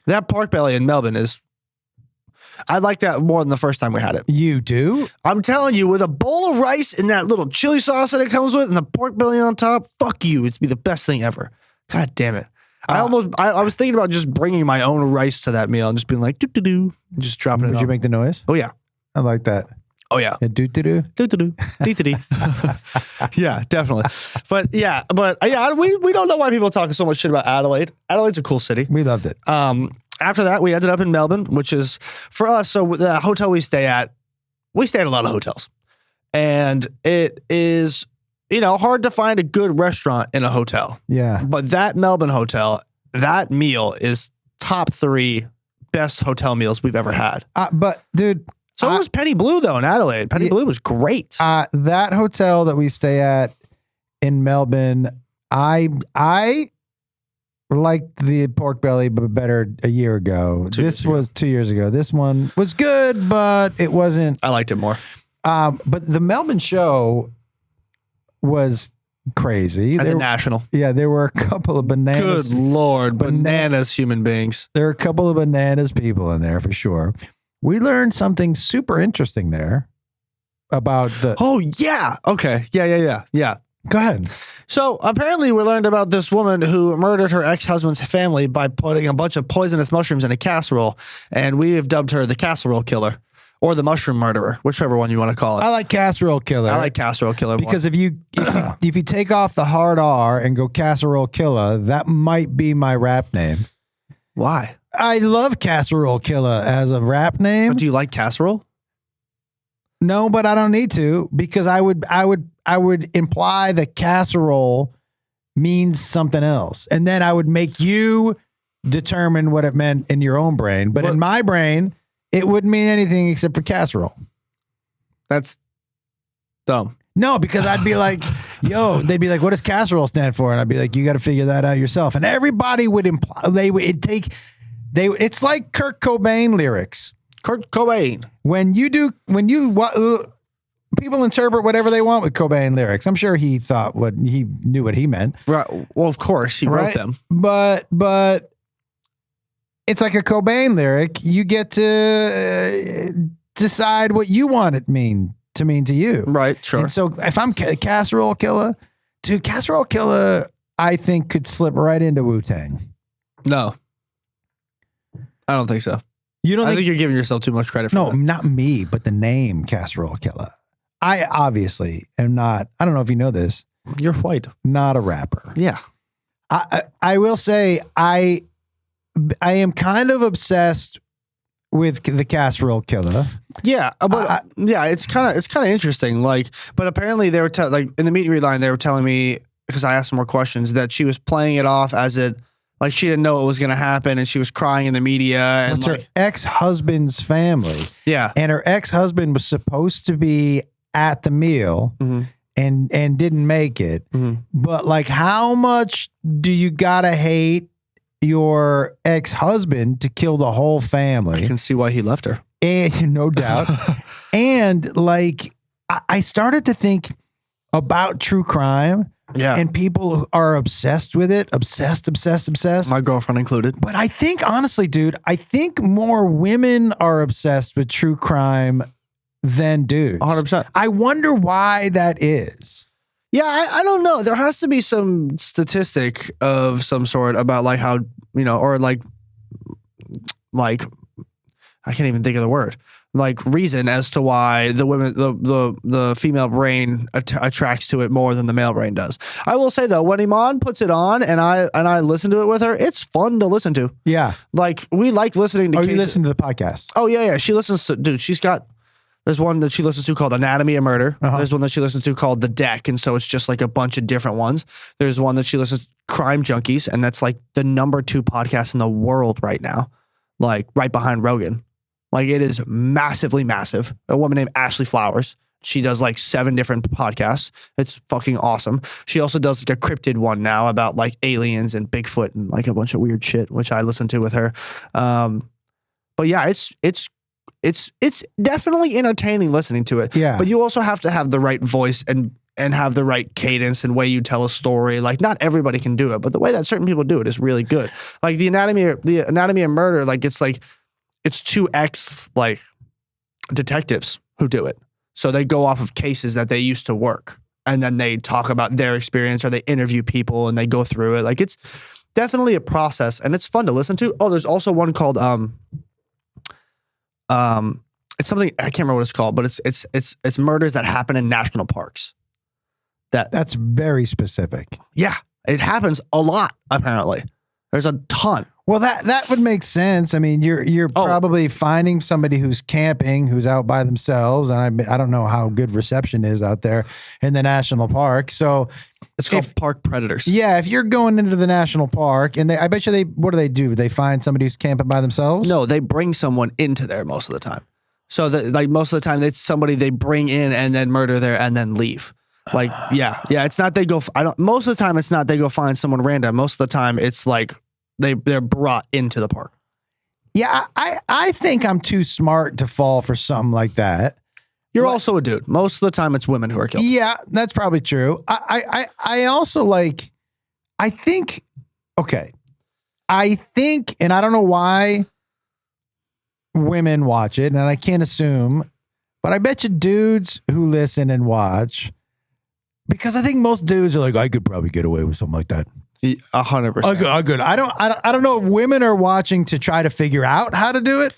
that pork belly in Melbourne is. I like that more than the first time we had it. You do? I'm telling you, with a bowl of rice and that little chili sauce that it comes with, and the pork belly on top, fuck you! It'd be the best thing ever. God damn it. I was thinking about just bringing my own rice to that meal and just being like, doo-doo-doo, just dropping it on. Would you make the noise? Oh, yeah. I like that. Oh, yeah. Doo-doo-doo. Doo-doo-doo. Dee-dee-dee. Yeah, definitely. But yeah, we don't know why people are talking so much shit about Adelaide. Adelaide's a cool city. We loved it. After that, we ended up in Melbourne, which is, for us, so the hotel we stay at a lot of hotels. And it is... hard to find a good restaurant in a hotel. Yeah. But that Melbourne hotel, that meal is top 3 best hotel meals we've ever had. But dude, so it was Penny Blue though in Adelaide. Penny Blue was great. That hotel that we stay at in Melbourne, I liked the pork belly, but better a year ago. This was 2 years ago. This one was good, but it wasn't. I liked it more. But the Melbourne show was crazy. At the National. Yeah, there were a couple of bananas. Good Lord, bananas human beings. There are a couple of bananas people in there for sure. We learned something super interesting there about the... Oh, yeah. Okay. Yeah. Go ahead. So apparently we learned about this woman who murdered her ex-husband's family by putting a bunch of poisonous mushrooms in a casserole, and we have dubbed her the casserole killer. Or the mushroom murderer, whichever one you want to call it. I like casserole killer. I like casserole killer because if you take off the hard R and go casserole killer, that might be my rap name. Why? I love casserole killer as a rap name. But do you like casserole? No, but I don't need to, because I would imply that casserole means something else, and then I would make you determine what it meant in your own brain. But in my brain, it wouldn't mean anything except for casserole. That's dumb. No, because I'd be like, yo, they'd be like, what does casserole stand for? And I'd be like, you got to figure that out yourself. And everybody would imply, it's like Kurt Cobain lyrics. Kurt Cobain. When you people interpret whatever they want with Cobain lyrics. I'm sure he thought he knew what he meant. Right. Well, of course he wrote them. But it's like a Cobain lyric. You get to decide what you want it to mean to you. Right. Sure. And so if I'm Casserole Killer, dude, Casserole Killer, I think could slip right into Wu-Tang. No, I don't think so. You don't I think you're giving yourself too much credit for that. No, not me, but the name Casserole Killer. I obviously am not, I don't know if you know this. You're white. Not a rapper. Yeah. I will say I am kind of obsessed with the Casserole Killer. Yeah, but it's kind of interesting. Like, but apparently they were like in the meet and read line, they were telling me, because I asked some more questions, that she was playing it off as it, like she didn't know it was going to happen, and she was crying in the media. And it's her ex-husband's family. Yeah, and her ex-husband was supposed to be at the meal and didn't make it. But like, how much do you gotta hate your ex-husband to kill the whole family? I can see why he left her. And no doubt. And like, I started to think about true crime. Yeah. And people are obsessed with it. Obsessed. My girlfriend included. But I think, honestly, dude, I think more women are obsessed with true crime than dudes. 100%. I wonder why that is. Yeah, I don't know. There has to be some statistic of some sort about like how, or like I can't even think of the word. Like reason as to why the women, the female brain attracts to it more than the male brain does. I will say though, when Maaan puts it on and I listen to it with her, it's fun to listen to. Yeah, like we like listening to. Oh, you listen to the podcast? Oh yeah. She listens to. Dude, there's one that she listens to called Anatomy of Murder. There's one that she listens to called The Deck, and so it's just like a bunch of different ones. There's one that she listens to, Crime Junkies, and that's like the #2 podcast in the world right now, like right behind Rogan. Like it is massively massive. A woman named Ashley Flowers. She does like 7 different podcasts. It's fucking awesome. She also does like a cryptid one now about like aliens and Bigfoot and like a bunch of weird shit, which I listen to with her. But yeah, it's definitely entertaining listening to it. Yeah. But you also have to have the right voice and have the right cadence and way you tell a story. Like not everybody can do it, but the way that certain people do it is really good. Like the Anatomy of Murder, like it's 2 like detectives who do it. So they go off of cases that they used to work, and then they talk about their experience, or they interview people and they go through it. Like it's definitely a process, and it's fun to listen to. Oh, there's also one called it's something I can't remember what it's called, but it's murders that happen in national parks. That's very specific. Yeah, it happens a lot. Apparently, there's a ton. Well, that would make sense. I mean, you're probably finding somebody who's camping, who's out by themselves, and I don't know how good reception is out there in the national park. So it's called park predators. Yeah, if you're going into the national park, and I bet you what do? They find somebody who's camping by themselves? No, they bring someone into there most of the time. So like most of the time, it's somebody they bring in and then murder there and then leave. Like yeah, it's not they go. Most of the time, it's not they go find someone random. Most of the time, it's like they're brought into the park. Yeah, I think I'm too smart to fall for something like that. You're also a dude. Most of the time, it's women who are killed. Yeah, that's probably true. I also I think, and I don't know why women watch it, and I can't assume, but I bet you dudes who listen and watch, because I think most dudes are like, I could probably get away with something like that. 100%. I don't know if women are watching to try to figure out how to do it,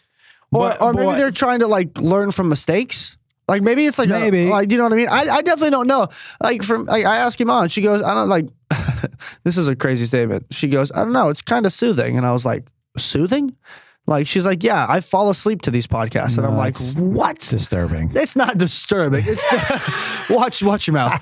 or maybe they're trying to like learn from mistakes. Like maybe it's like like, you know what I mean? I definitely don't know. Like I asked him on, she goes, I don't like. This is a crazy statement. She goes, I don't know. It's kind of soothing, and I was like, soothing? Like she's like, yeah, I fall asleep to these podcasts, and I'm like, what's disturbing? It's not disturbing. It's watch your mouth.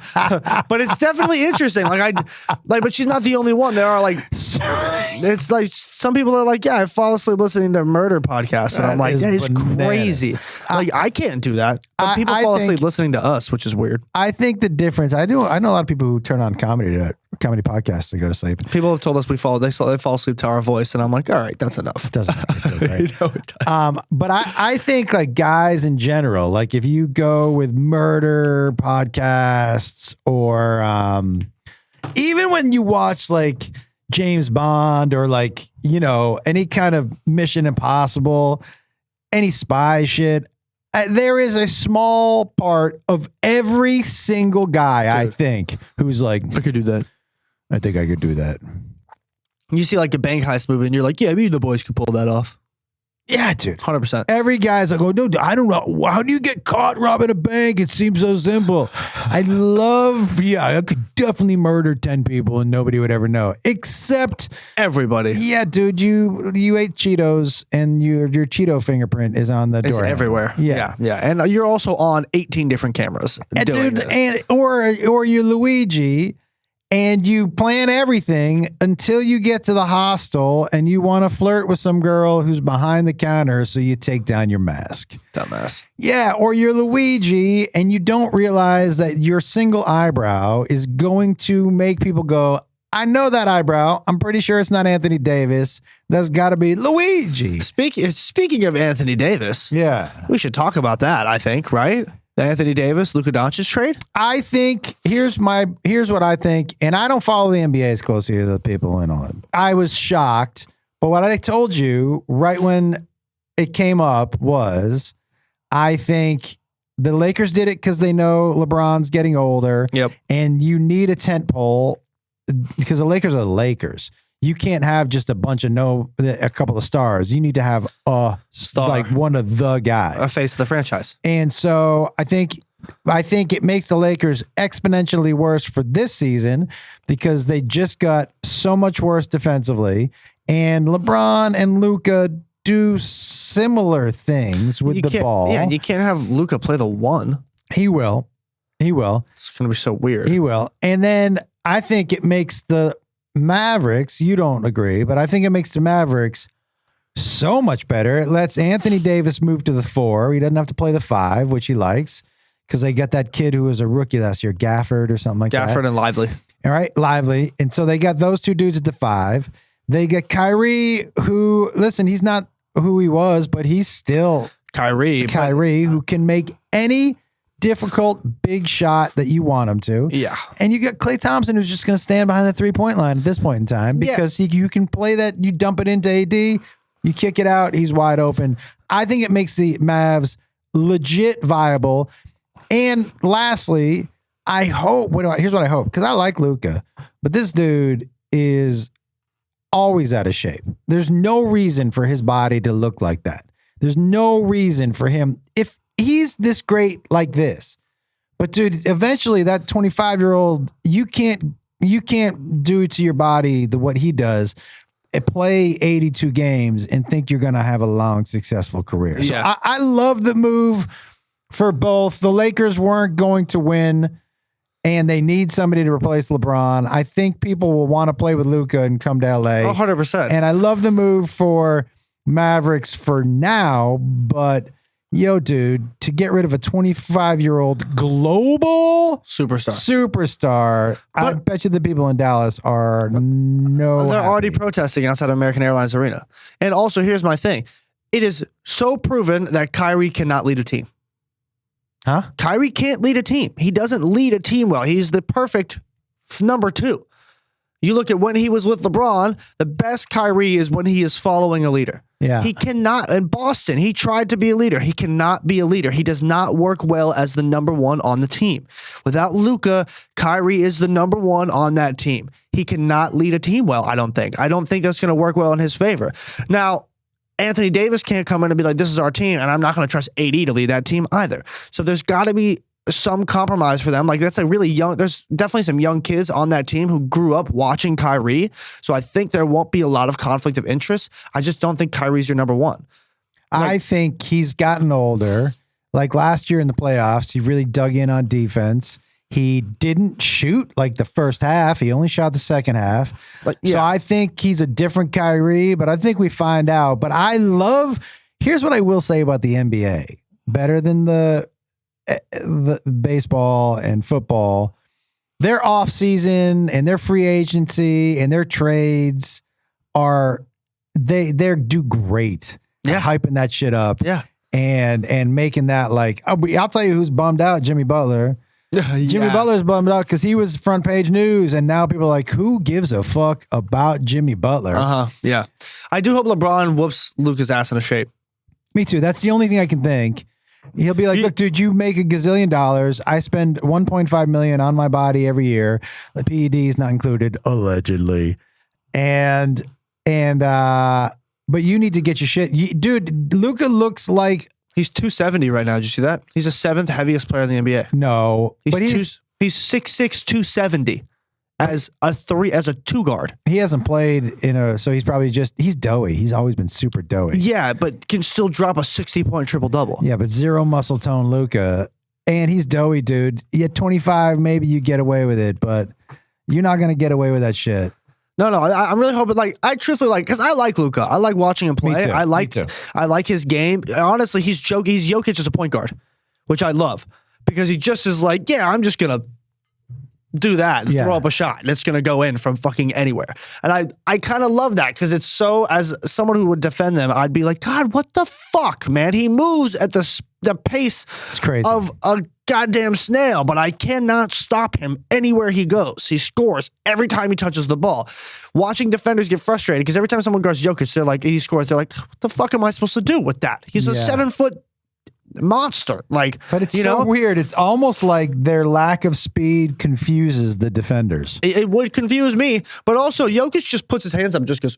But it's definitely interesting. But she's not the only one. There are like, it's like some people are like, yeah, I fall asleep listening to murder podcasts, and I'm like, that is crazy. Like I can't do that. But people fall asleep listening to us, which is weird. I think the difference. I know a lot of people who turn on comedy comedy podcast to go to sleep. People have told us they fall asleep to our voice, and I'm like, all right, that's enough. It doesn't make me feel great. No, it does. But I think like guys in general, like if you go with murder podcasts or even when you watch like James Bond or like, you know, any kind of Mission Impossible, any spy shit, there is a small part of every single guy, I think, who's like, I could do that. I think I could do that. You see like a bank heist movie and you're like, yeah, me and the boys could pull that off. Yeah, dude. 100%. Every guy's like, oh, no, I don't know. How do you get caught robbing a bank? It seems so simple. I could definitely murder 10 people and nobody would ever know. Except everybody. Yeah, dude, you ate Cheetos and your Cheeto fingerprint is on the door. It's everywhere. Yeah. And you're also on 18 different cameras. Or you're Luigi. And you plan everything until you get to the hostel and you want to flirt with some girl who's behind the counter. So you take down your mask. Dumbass. Yeah. Or you're Luigi and you don't realize that your single eyebrow is going to make people go, I know that eyebrow. I'm pretty sure it's not Anthony Davis. That's got to be Luigi. Speaking of Anthony Davis. Yeah. We should talk about that, I think, right? The Anthony Davis, Luka Doncic trade? I think here's what I think, and I don't follow the NBA as closely as the people and all that. I was shocked, but what I told you right when it came up was I think the Lakers did it because they know LeBron's getting older. Yep. And you need a tent pole because the Lakers are the Lakers. You can't have just a couple of stars. You need to have a star, like one of the guys, a face of the franchise. And so I think it makes the Lakers exponentially worse for this season because they just got so much worse defensively. And LeBron and Luka do similar things with the ball. Yeah, and you can't have Luka play the one. He will. It's going to be so weird. He will. And then I think it makes the Mavericks, you don't agree, but I think it makes the Mavericks so much better. It lets Anthony Davis move to the 4. He doesn't have to play the 5, which he likes, because they got that kid who was a rookie last year, Gafford or something like that. Gafford and Lively. All right, Lively. And so they got those two dudes at the 5. They get Kyrie, who, listen, he's not who he was, but he's still Kyrie, who can make any difficult big shot that you want him to. Yeah. And you got Klay Thompson, who's just going to stand behind the 3-point line at this point in time because you can play that. You dump it into AD, you kick it out, he's wide open. I think it makes the Mavs legit viable. And lastly, I hope, here's what I hope, because I like Luka, but this dude is always out of shape. There's no reason for his body to look like that. There's no reason for him. If he's this great like this, but dude, eventually that 25-year-old, you can't do to your body what he does and play 82 games and think you're going to have a long, successful career. So I love the move for both. The Lakers weren't going to win and they need somebody to replace LeBron. I think people will want to play with Luka and come to LA. 100%. And I love the move for Mavericks for now, but yo, dude, to get rid of a 25-year-old global superstar, I bet you the people in Dallas are they're already protesting outside American Airlines Arena. And also, here's my thing. It is so proven that Kyrie cannot lead a team. Huh? Kyrie can't lead a team. He doesn't lead a team well. He's the perfect number 2. You look at when he was with LeBron, the best Kyrie is when he is following a leader. Yeah. He cannot. In Boston, he tried to be a leader. He cannot be a leader. He does not work well as the number 1 on the team. Without Luka, Kyrie is the number 1 on that team. He cannot lead a team well, I don't think. I don't think that's going to work well in his favor. Now, Anthony Davis can't come in and be like, this is our team, and I'm not going to trust AD to lead that team either. So there's got to be some compromise for them. Like, that's a really young, there's definitely some young kids on that team who grew up watching Kyrie. So I think there won't be a lot of conflict of interest. I just don't think Kyrie's your number 1. I think he's gotten older. Like last year in the playoffs, he really dug in on defense. He didn't shoot like the first half. He only shot the second half. So I think he's a different Kyrie, but I think we find out. But here's what I will say about the NBA. Better than the baseball and football, their off season and their free agency and their trades they're do great. Yeah. Hyping that shit up. Yeah. And making that like, I'll tell you who's bummed out, Jimmy Butler. Jimmy Butler's bummed out because he was front page news, and now people are like, who gives a fuck about Jimmy Butler? Yeah. I do hope LeBron whoops Luka's ass into shape. Me too. That's the only thing I can think. He'll be like, look, dude, you make $1 gazillion. I spend $1.5 million on my body every year. The PED is not included, allegedly. But you need to get your shit. Dude, Luka looks like he's 270 right now. Did you see that? He's the 7th heaviest player in the NBA. No, he's 6'6", 270 as a 2 guard. He hasn't played so he's probably he's doughy. He's always been super doughy. Yeah, but can still drop a 60-point triple-double. Yeah, but zero muscle tone Luka. And he's doughy, dude. At 25, maybe you get away with it, but you're not going to get away with that shit. No, I'm really hoping. Like, I truthfully because I like Luka. I like watching him play. I like his game. Honestly, he's Jokic as a point guard, which I love because he just is like, yeah, I'm just gonna do that and throw up a shot. And it's gonna go in from fucking anywhere. And I kind of love that because it's so. As someone who would defend them, I'd be like, God, what the fuck, man? He moves at the pace of a goddamn snail, but I cannot stop him anywhere he goes. He scores every time he touches the ball. Watching defenders get frustrated because every time someone guards Jokic, they're like, he scores, they're like, what the fuck am I supposed to do with that? He's a 7-foot monster. Like, but it's so weird. It's almost like their lack of speed confuses the defenders. It would confuse me, but also Jokic just puts his hands up and just goes,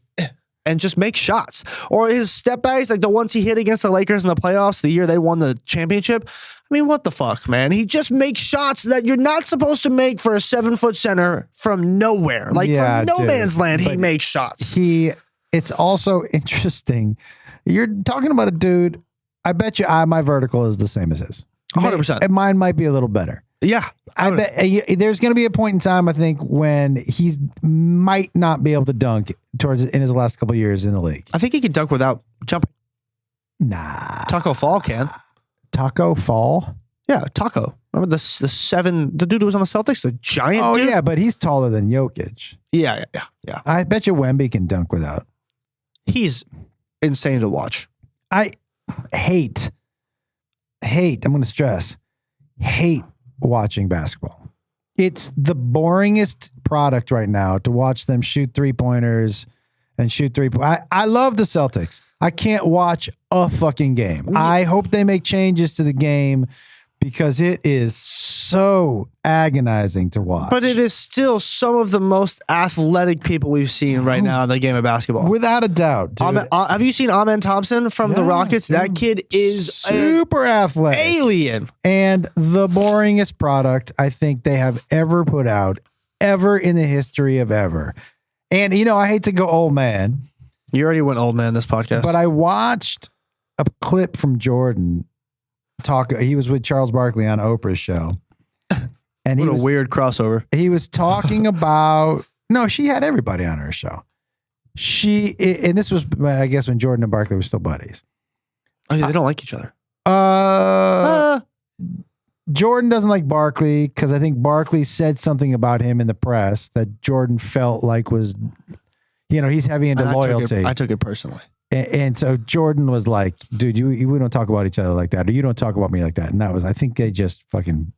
and just makes shots. Or his step backs, like the ones he hit against the Lakers in the playoffs the year they won the championship. I mean, what the fuck, man? He just makes shots that you're not supposed to make for a 7-foot center from nowhere. Like from no man's land, he makes shots. It's also interesting. You're talking about a dude. I bet you my vertical is the same as his. 100%. And mine might be a little better. Yeah. I bet there's going to be a point in time, I think, when he's might not be able to dunk in his last couple of years in the league. I think he can dunk without jumping. Nah. Taco Fall can. Taco Fall? Yeah, Taco. Remember the dude who was on the Celtics, the giant dude? Oh, yeah, but he's taller than Jokic. Yeah. I bet you Wemby can dunk without. He's insane to watch. I hate, I'm going to stress, hate watching basketball. It's the boringest product right now to watch them shoot 3-pointers and shoot 3-point. I love the Celtics. I can't watch a fucking game. I hope they make changes to the game because it is so agonizing to watch. But it is still some of the most athletic people we've seen right now in the game of basketball. Without a doubt, dude. Have you seen Amen Thompson from the Rockets? That kid is super athletic. Alien. And the boringest product I think they have ever put out, ever in the history of ever. And, I hate to go old man. You already went old man this podcast. But I watched a clip from Jordan talk. He was with Charles Barkley on Oprah's show. And what a weird crossover. He was talking about, no, she had everybody on her show. And this was, I guess, when Jordan and Barkley were still buddies. Oh, yeah, they don't like each other. Jordan doesn't like Barkley because I think Barkley said something about him in the press that Jordan felt like was, he's heavy into loyalty. I took it personally. And so Jordan was like, dude, we don't talk about each other like that, or you don't talk about me like that. And that was, I think they just fucking,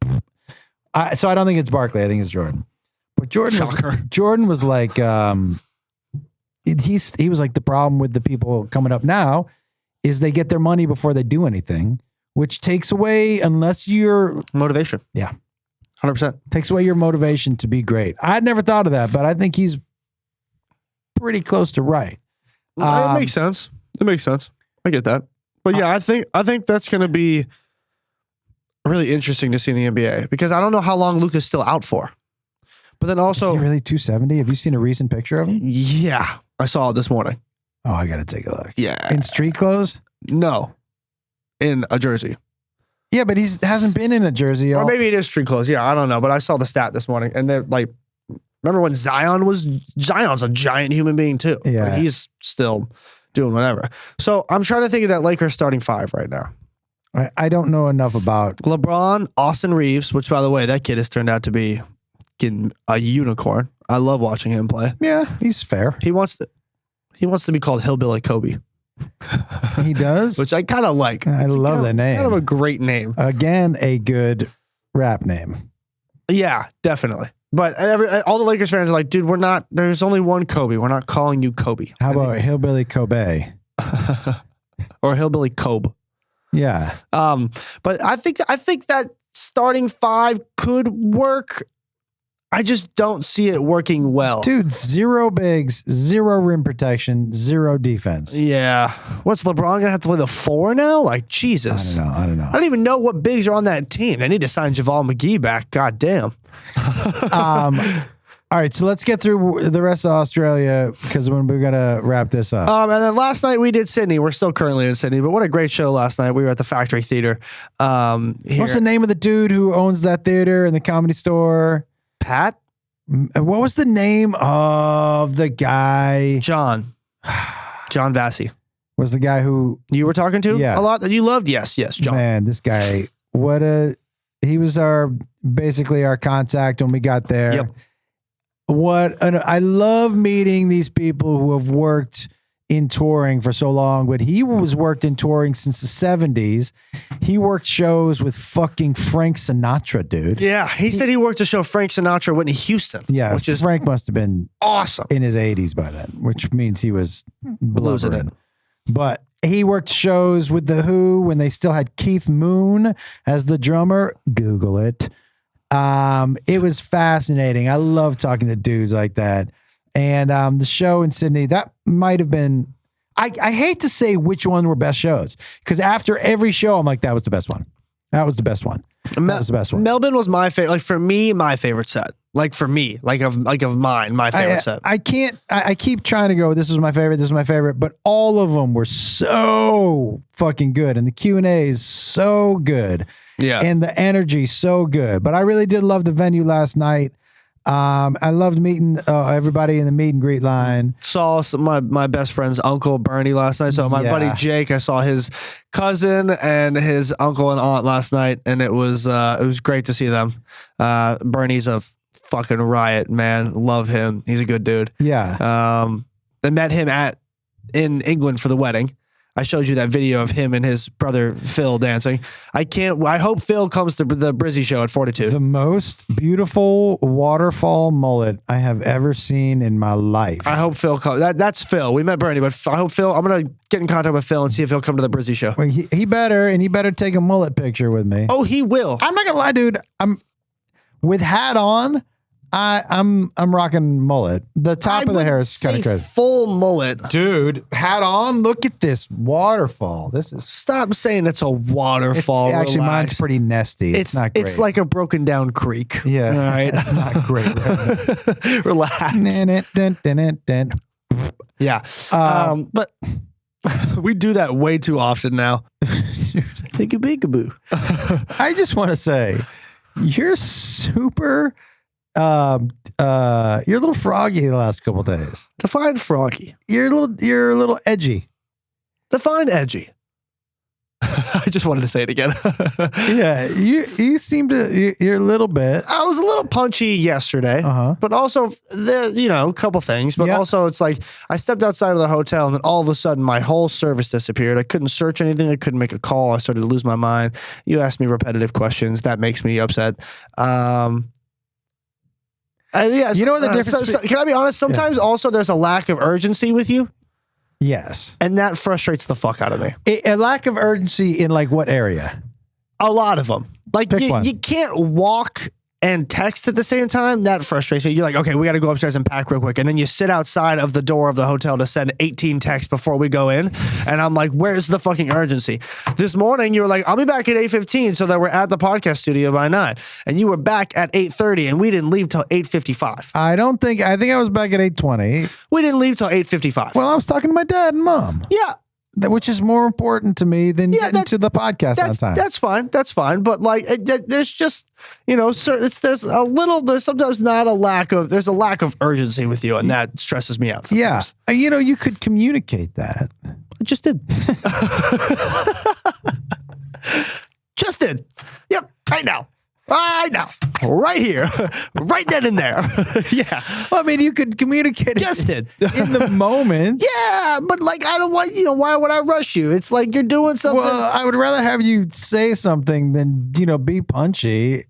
so I don't think it's Barkley. I think it's Jordan. But Jordan was like, he was like, the problem with the people coming up now is they get their money before they do anything, which takes away, unless you're motivation. Yeah. 100%. Takes away your motivation to be great. I'd never thought of that, but I think he's pretty close to right. It makes sense. It makes sense. I get that. But yeah, I think that's going to be really interesting to see in the NBA because I don't know how long Luka's still out for. But then also, is he really 270? Have you seen a recent picture of him? Yeah, I saw it this morning. Oh, I got to take a look. Yeah. In street clothes? No. In a jersey. Yeah, but he hasn't been in a jersey. Or maybe it is street clothes. Yeah, I don't know. But I saw the stat this morning. And they're like, remember when Zion's a giant human being too. Yeah. Like he's still doing whatever. So I'm trying to think of that Lakers starting 5 right now. I don't know enough about LeBron, Austin Reeves, which by the way, that kid has turned out to be fucking a unicorn. I love watching him play. Yeah, he's fair. He wants to be called Hillbilly Kobe. He does, Which I kind of like. I love that name. Kind of a great name. Again, a good rap name. Yeah, definitely. But all the Lakers fans are like, dude, there's only one Kobe. We're not calling you Kobe. How about Hillbilly Kobe? Or Hillbilly Kobe. Yeah. But I think that starting five could work. I just don't see it working well. Dude, 0 bigs, 0 rim protection, 0 defense. Yeah. What's LeBron going to have to play the 4 now? Like, Jesus. I don't know. I don't even know what bigs are on that team. They need to sign JaVale McGee back. God damn. All right, so let's get through the rest of Australia because we're going to wrap this up. And then last night we did Sydney. We're still currently in Sydney, but what a great show last night. We were at the Factory Theater. What's the name of the dude who owns that theater and the Comedy Store? Pat? What was the name of the guy? John Vassie. Was the guy who you were talking to? Yeah. A lot that you loved? Yes, John. Man, this guy, he was basically our contact when we got there. Yep. I love meeting these people who have worked in touring for so long, but he was worked in touring since the 70s. He worked shows with fucking Frank Sinatra, dude. Yeah, he said he worked a show Frank Sinatra, Whitney Houston. Yeah, which is Frank must have been awesome in his 80s by then, which means he was losing it. But he worked shows with The Who when they still had Keith Moon as the drummer. Google it. It was fascinating. I love talking to dudes like that. And the show in Sydney, that might have been, I hate to say which one were best shows, because after every show, I'm like, that was the best one. That was the best one. That was the best one. Melbourne was my favorite. Like for me, my favorite set. Like for me, of mine, my favorite set. I keep trying to go, this is my favorite, but all of them were so fucking good. And the Q&A is so good. Yeah. And the energy so good. But I really did love the venue last night. I loved meeting everybody in the meet and greet line. Saw my best friend's uncle Bernie last night. So my buddy Jake, I saw his cousin and his uncle and aunt last night, and it was great to see them. Bernie's a fucking riot, man. Love him. He's a good dude. Yeah. I met him in England for the wedding. I showed you that video of him and his brother Phil dancing. I hope Phil comes to the Brizzy show at Fortitude. The most beautiful waterfall mullet I have ever seen in my life. I hope Phil comes. That's Phil. We met Bernie, but I hope Phil. I'm gonna get in contact with Phil and see if he'll come to the Brizzy show. Well, he better take a mullet picture with me. Oh, he will. I'm not gonna lie, dude. I'm with hat on. I'm rocking mullet. The top of the hair is kind of crazy. Full mullet, dude. Hat on. Look at this waterfall. This is. Stop saying it's a waterfall. Actually, mine's pretty nesty. It's not great. It's like a broken down creek. Yeah. All right. It's not great. Right? Relax. Yeah. But we do that way too often now. Peekaboo. I just want to say, you're super. You're a little froggy the last couple days. Define froggy. You're a little edgy. Define edgy. I just wanted to say it again. Yeah, you seem to. You're a little bit. I was a little punchy yesterday, but also a couple things. But also, it's like I stepped outside of the hotel, and then all of a sudden, my whole service disappeared. I couldn't search anything. I couldn't make a call. I started to lose my mind. You asked me repetitive questions. That makes me upset. You know what the difference? Can I be honest? Sometimes also there's a lack of urgency with you. Yes. And that frustrates the fuck out of me. A lack of urgency in like what area? A lot of them. Like you can't walk and text at the same time. That frustrates me. You're like, okay, we got to go upstairs and pack real quick. And then you sit outside of the door of the hotel to send 18 texts before we go in. And I'm like, where's the fucking urgency? This morning, you were like, I'll be back at 8:15 so that we're at the podcast studio by 9. And you were back at 8:30 and we didn't leave till 8:55. I think I was back at 8:20. We didn't leave till 8:55. Well, I was talking to my dad and mom. Yeah. Which is more important to me than getting to the podcast on time. That's fine. That's fine. But like, there's just, there's sometimes not a lack of, there's a lack of urgency with you. And that stresses me out sometimes. Yeah. You could communicate that. I just did. Just did. Yep. Right now. Right now, right here, right then and there. Yeah. Well, I mean, you could communicate Just did. in the moment. Yeah, but like, I don't want, why would I rush you? It's like you're doing something. Well, I would rather have you say something than, be punchy.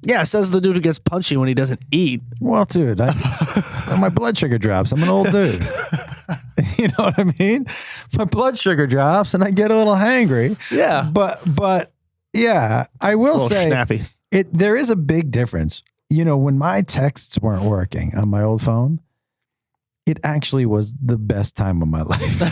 Yeah, says the dude who gets punchy when he doesn't eat. Well, dude, my blood sugar drops. I'm an old dude. You know what I mean? My blood sugar drops and I get a little hangry. Yeah. But yeah, I will say snappy. There is a big difference. When my texts weren't working on my old phone, it actually was the best time of my life.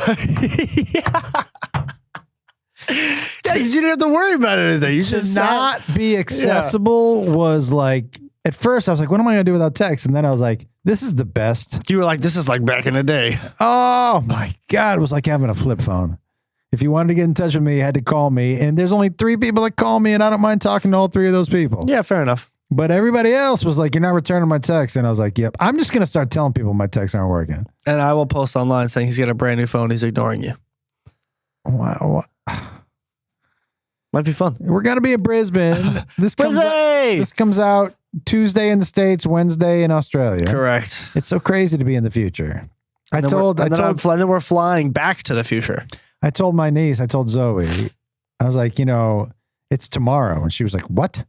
Yeah, you didn't have to worry about anything. You should not be accessible was like, at first I was like, what am I going to do without text? And then I was like, this is the best. You were like, this is like back in the day. Oh my God. It was like having a flip phone. If you wanted to get in touch with me, you had to call me. And there's only 3 people that call me, and I don't mind talking to all 3 of those people. Yeah, fair enough. But everybody else was like, you're not returning my text. And I was like, yep. I'm just going to start telling people my texts aren't working. And I will post online saying he's got a brand new phone. He's ignoring you. Wow. Might be fun. We're going to be in Brisbane. This comes out Tuesday in the States, Wednesday in Australia. Correct. It's so crazy to be in the future. And then we're flying back to the future. I told my niece, I told Zoe, I was like, it's tomorrow. And she was like, what?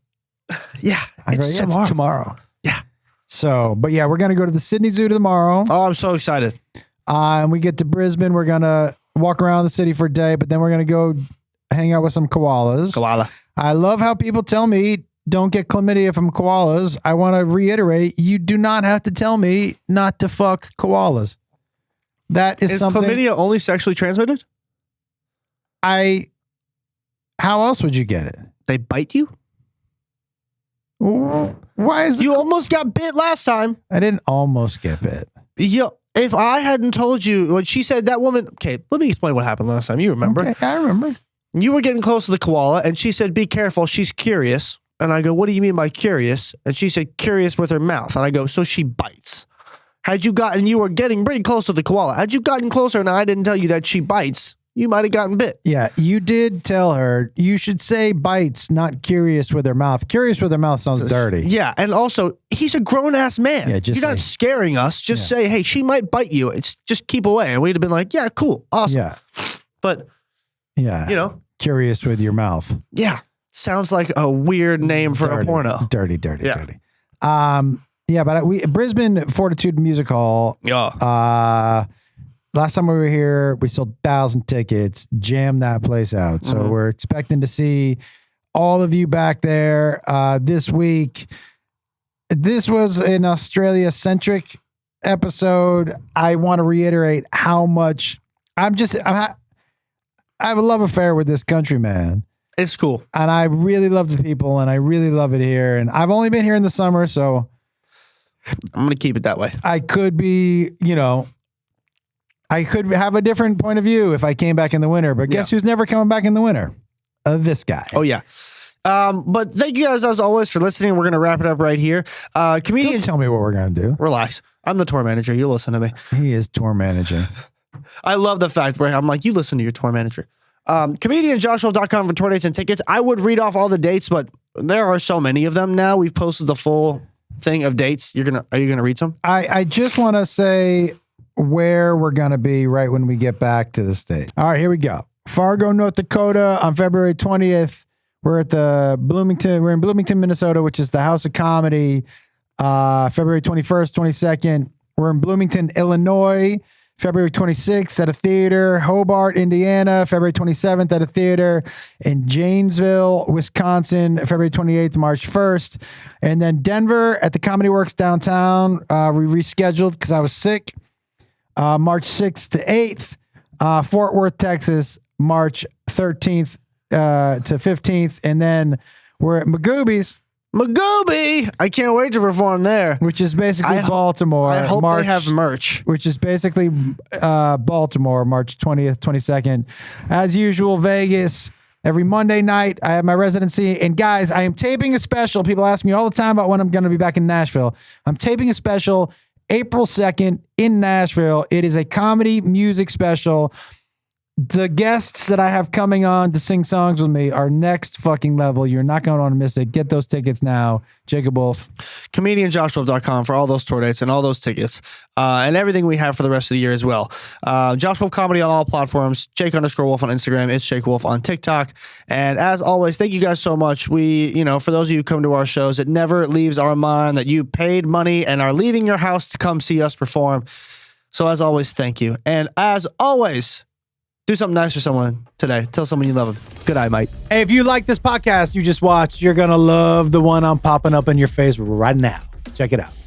Yeah, it's tomorrow. Yeah. So, but yeah, we're going to go to the Sydney Zoo tomorrow. Oh, I'm so excited. And we get to Brisbane. We're going to walk around the city for a day, but then we're going to go hang out with some koalas. Koala. I love how people tell me don't get chlamydia from koalas. I want to reiterate, you do not have to tell me not to fuck koalas. That is something. Is chlamydia only sexually transmitted? How else would you get it? They bite you? Why is you almost got bit last time? I didn't almost get bit. If I hadn't told you when she said that woman, okay, let me explain what happened last time. You remember? Okay, I remember. You were getting close to the koala and she said, be careful. She's curious. And I go, what do you mean by curious? And she said, curious with her mouth. And I go, so she bites. You were getting pretty close to the koala. Had you gotten closer and I didn't tell you that she bites, you might have gotten bit. Yeah, you did tell her you should say bites, not curious with her mouth. Curious with her mouth sounds dirty. Yeah, and also, he's a grown-ass man. Yeah, you're not scaring us. Just say, hey, she might bite you. It's just keep away. And we'd have been like, yeah, cool, awesome. Yeah. But, curious with your mouth. Yeah, sounds like a weird name for a porno. Dirty. Yeah, but Brisbane Fortitude Music Hall. Yeah. Last time we were here, we sold 1,000 tickets, jammed that place out. So we're expecting to see all of you back there this week. This was an Australia-centric episode. I want to reiterate how much I have a love affair with this country, man. It's cool. And I really love the people, and I really love it here. And I've only been here in the summer, so I'm going to keep it that way. I could be, I could have a different point of view if I came back in the winter, but guess who's never coming back in the winter? This guy. Oh, yeah. But thank you guys, as always, for listening. We're going to wrap it up right here. Comedian, don't tell me what we're going to do. Relax. I'm the tour manager. You listen to me. He is tour managing. I love the fact where I'm like, you listen to your tour manager. Comedianjoshua.com for tour dates and tickets. I would read off all the dates, but there are so many of them now. We've posted the full thing of dates. Are you gonna read some? I just want to say where we're going to be right when we get back to the state. All right, here we go. Fargo, North Dakota on February 20th. We're at we're in Bloomington, Minnesota, which is the House of Comedy. February 21st, 22nd. We're in Bloomington, Illinois, February 26th at a theater. Hobart, Indiana, February 27th at a theater. In Janesville, Wisconsin, February 28th, March 1st. And then Denver at the Comedy Works downtown. We rescheduled because I was sick. March 6th to 8th. Fort Worth, Texas, March 13th to 15th. And then we're at Magooby's. Magooby! I can't wait to perform there. Which is basically Baltimore. I hope they have merch. Which is basically Baltimore, March 20th, 22nd. As usual, Vegas. Every Monday night, I have my residency. And guys, I am taping a special. People ask me all the time about when I'm going to be back in Nashville. I'm taping a special April 2nd in Nashville. It is a comedy music special. The guests that I have coming on to sing songs with me are next fucking level. You're not going to want to miss it. Get those tickets now. Jacob Wolf. ComedianJoshWolf.com for all those tour dates and all those tickets and everything we have for the rest of the year as well. Josh Wolf Comedy on all platforms. Jake_Wolf on Instagram. It's Jake Wolf on TikTok. And as always, thank you guys so much. We, for those of you who come to our shows, it never leaves our mind that you paid money and are leaving your house to come see us perform. So as always, thank you. And as always, do something nice for someone today. Tell someone you love them. Good night, mate. Hey, if you like this podcast you just watched, you're going to love the one I'm popping up in your face right now. Check it out.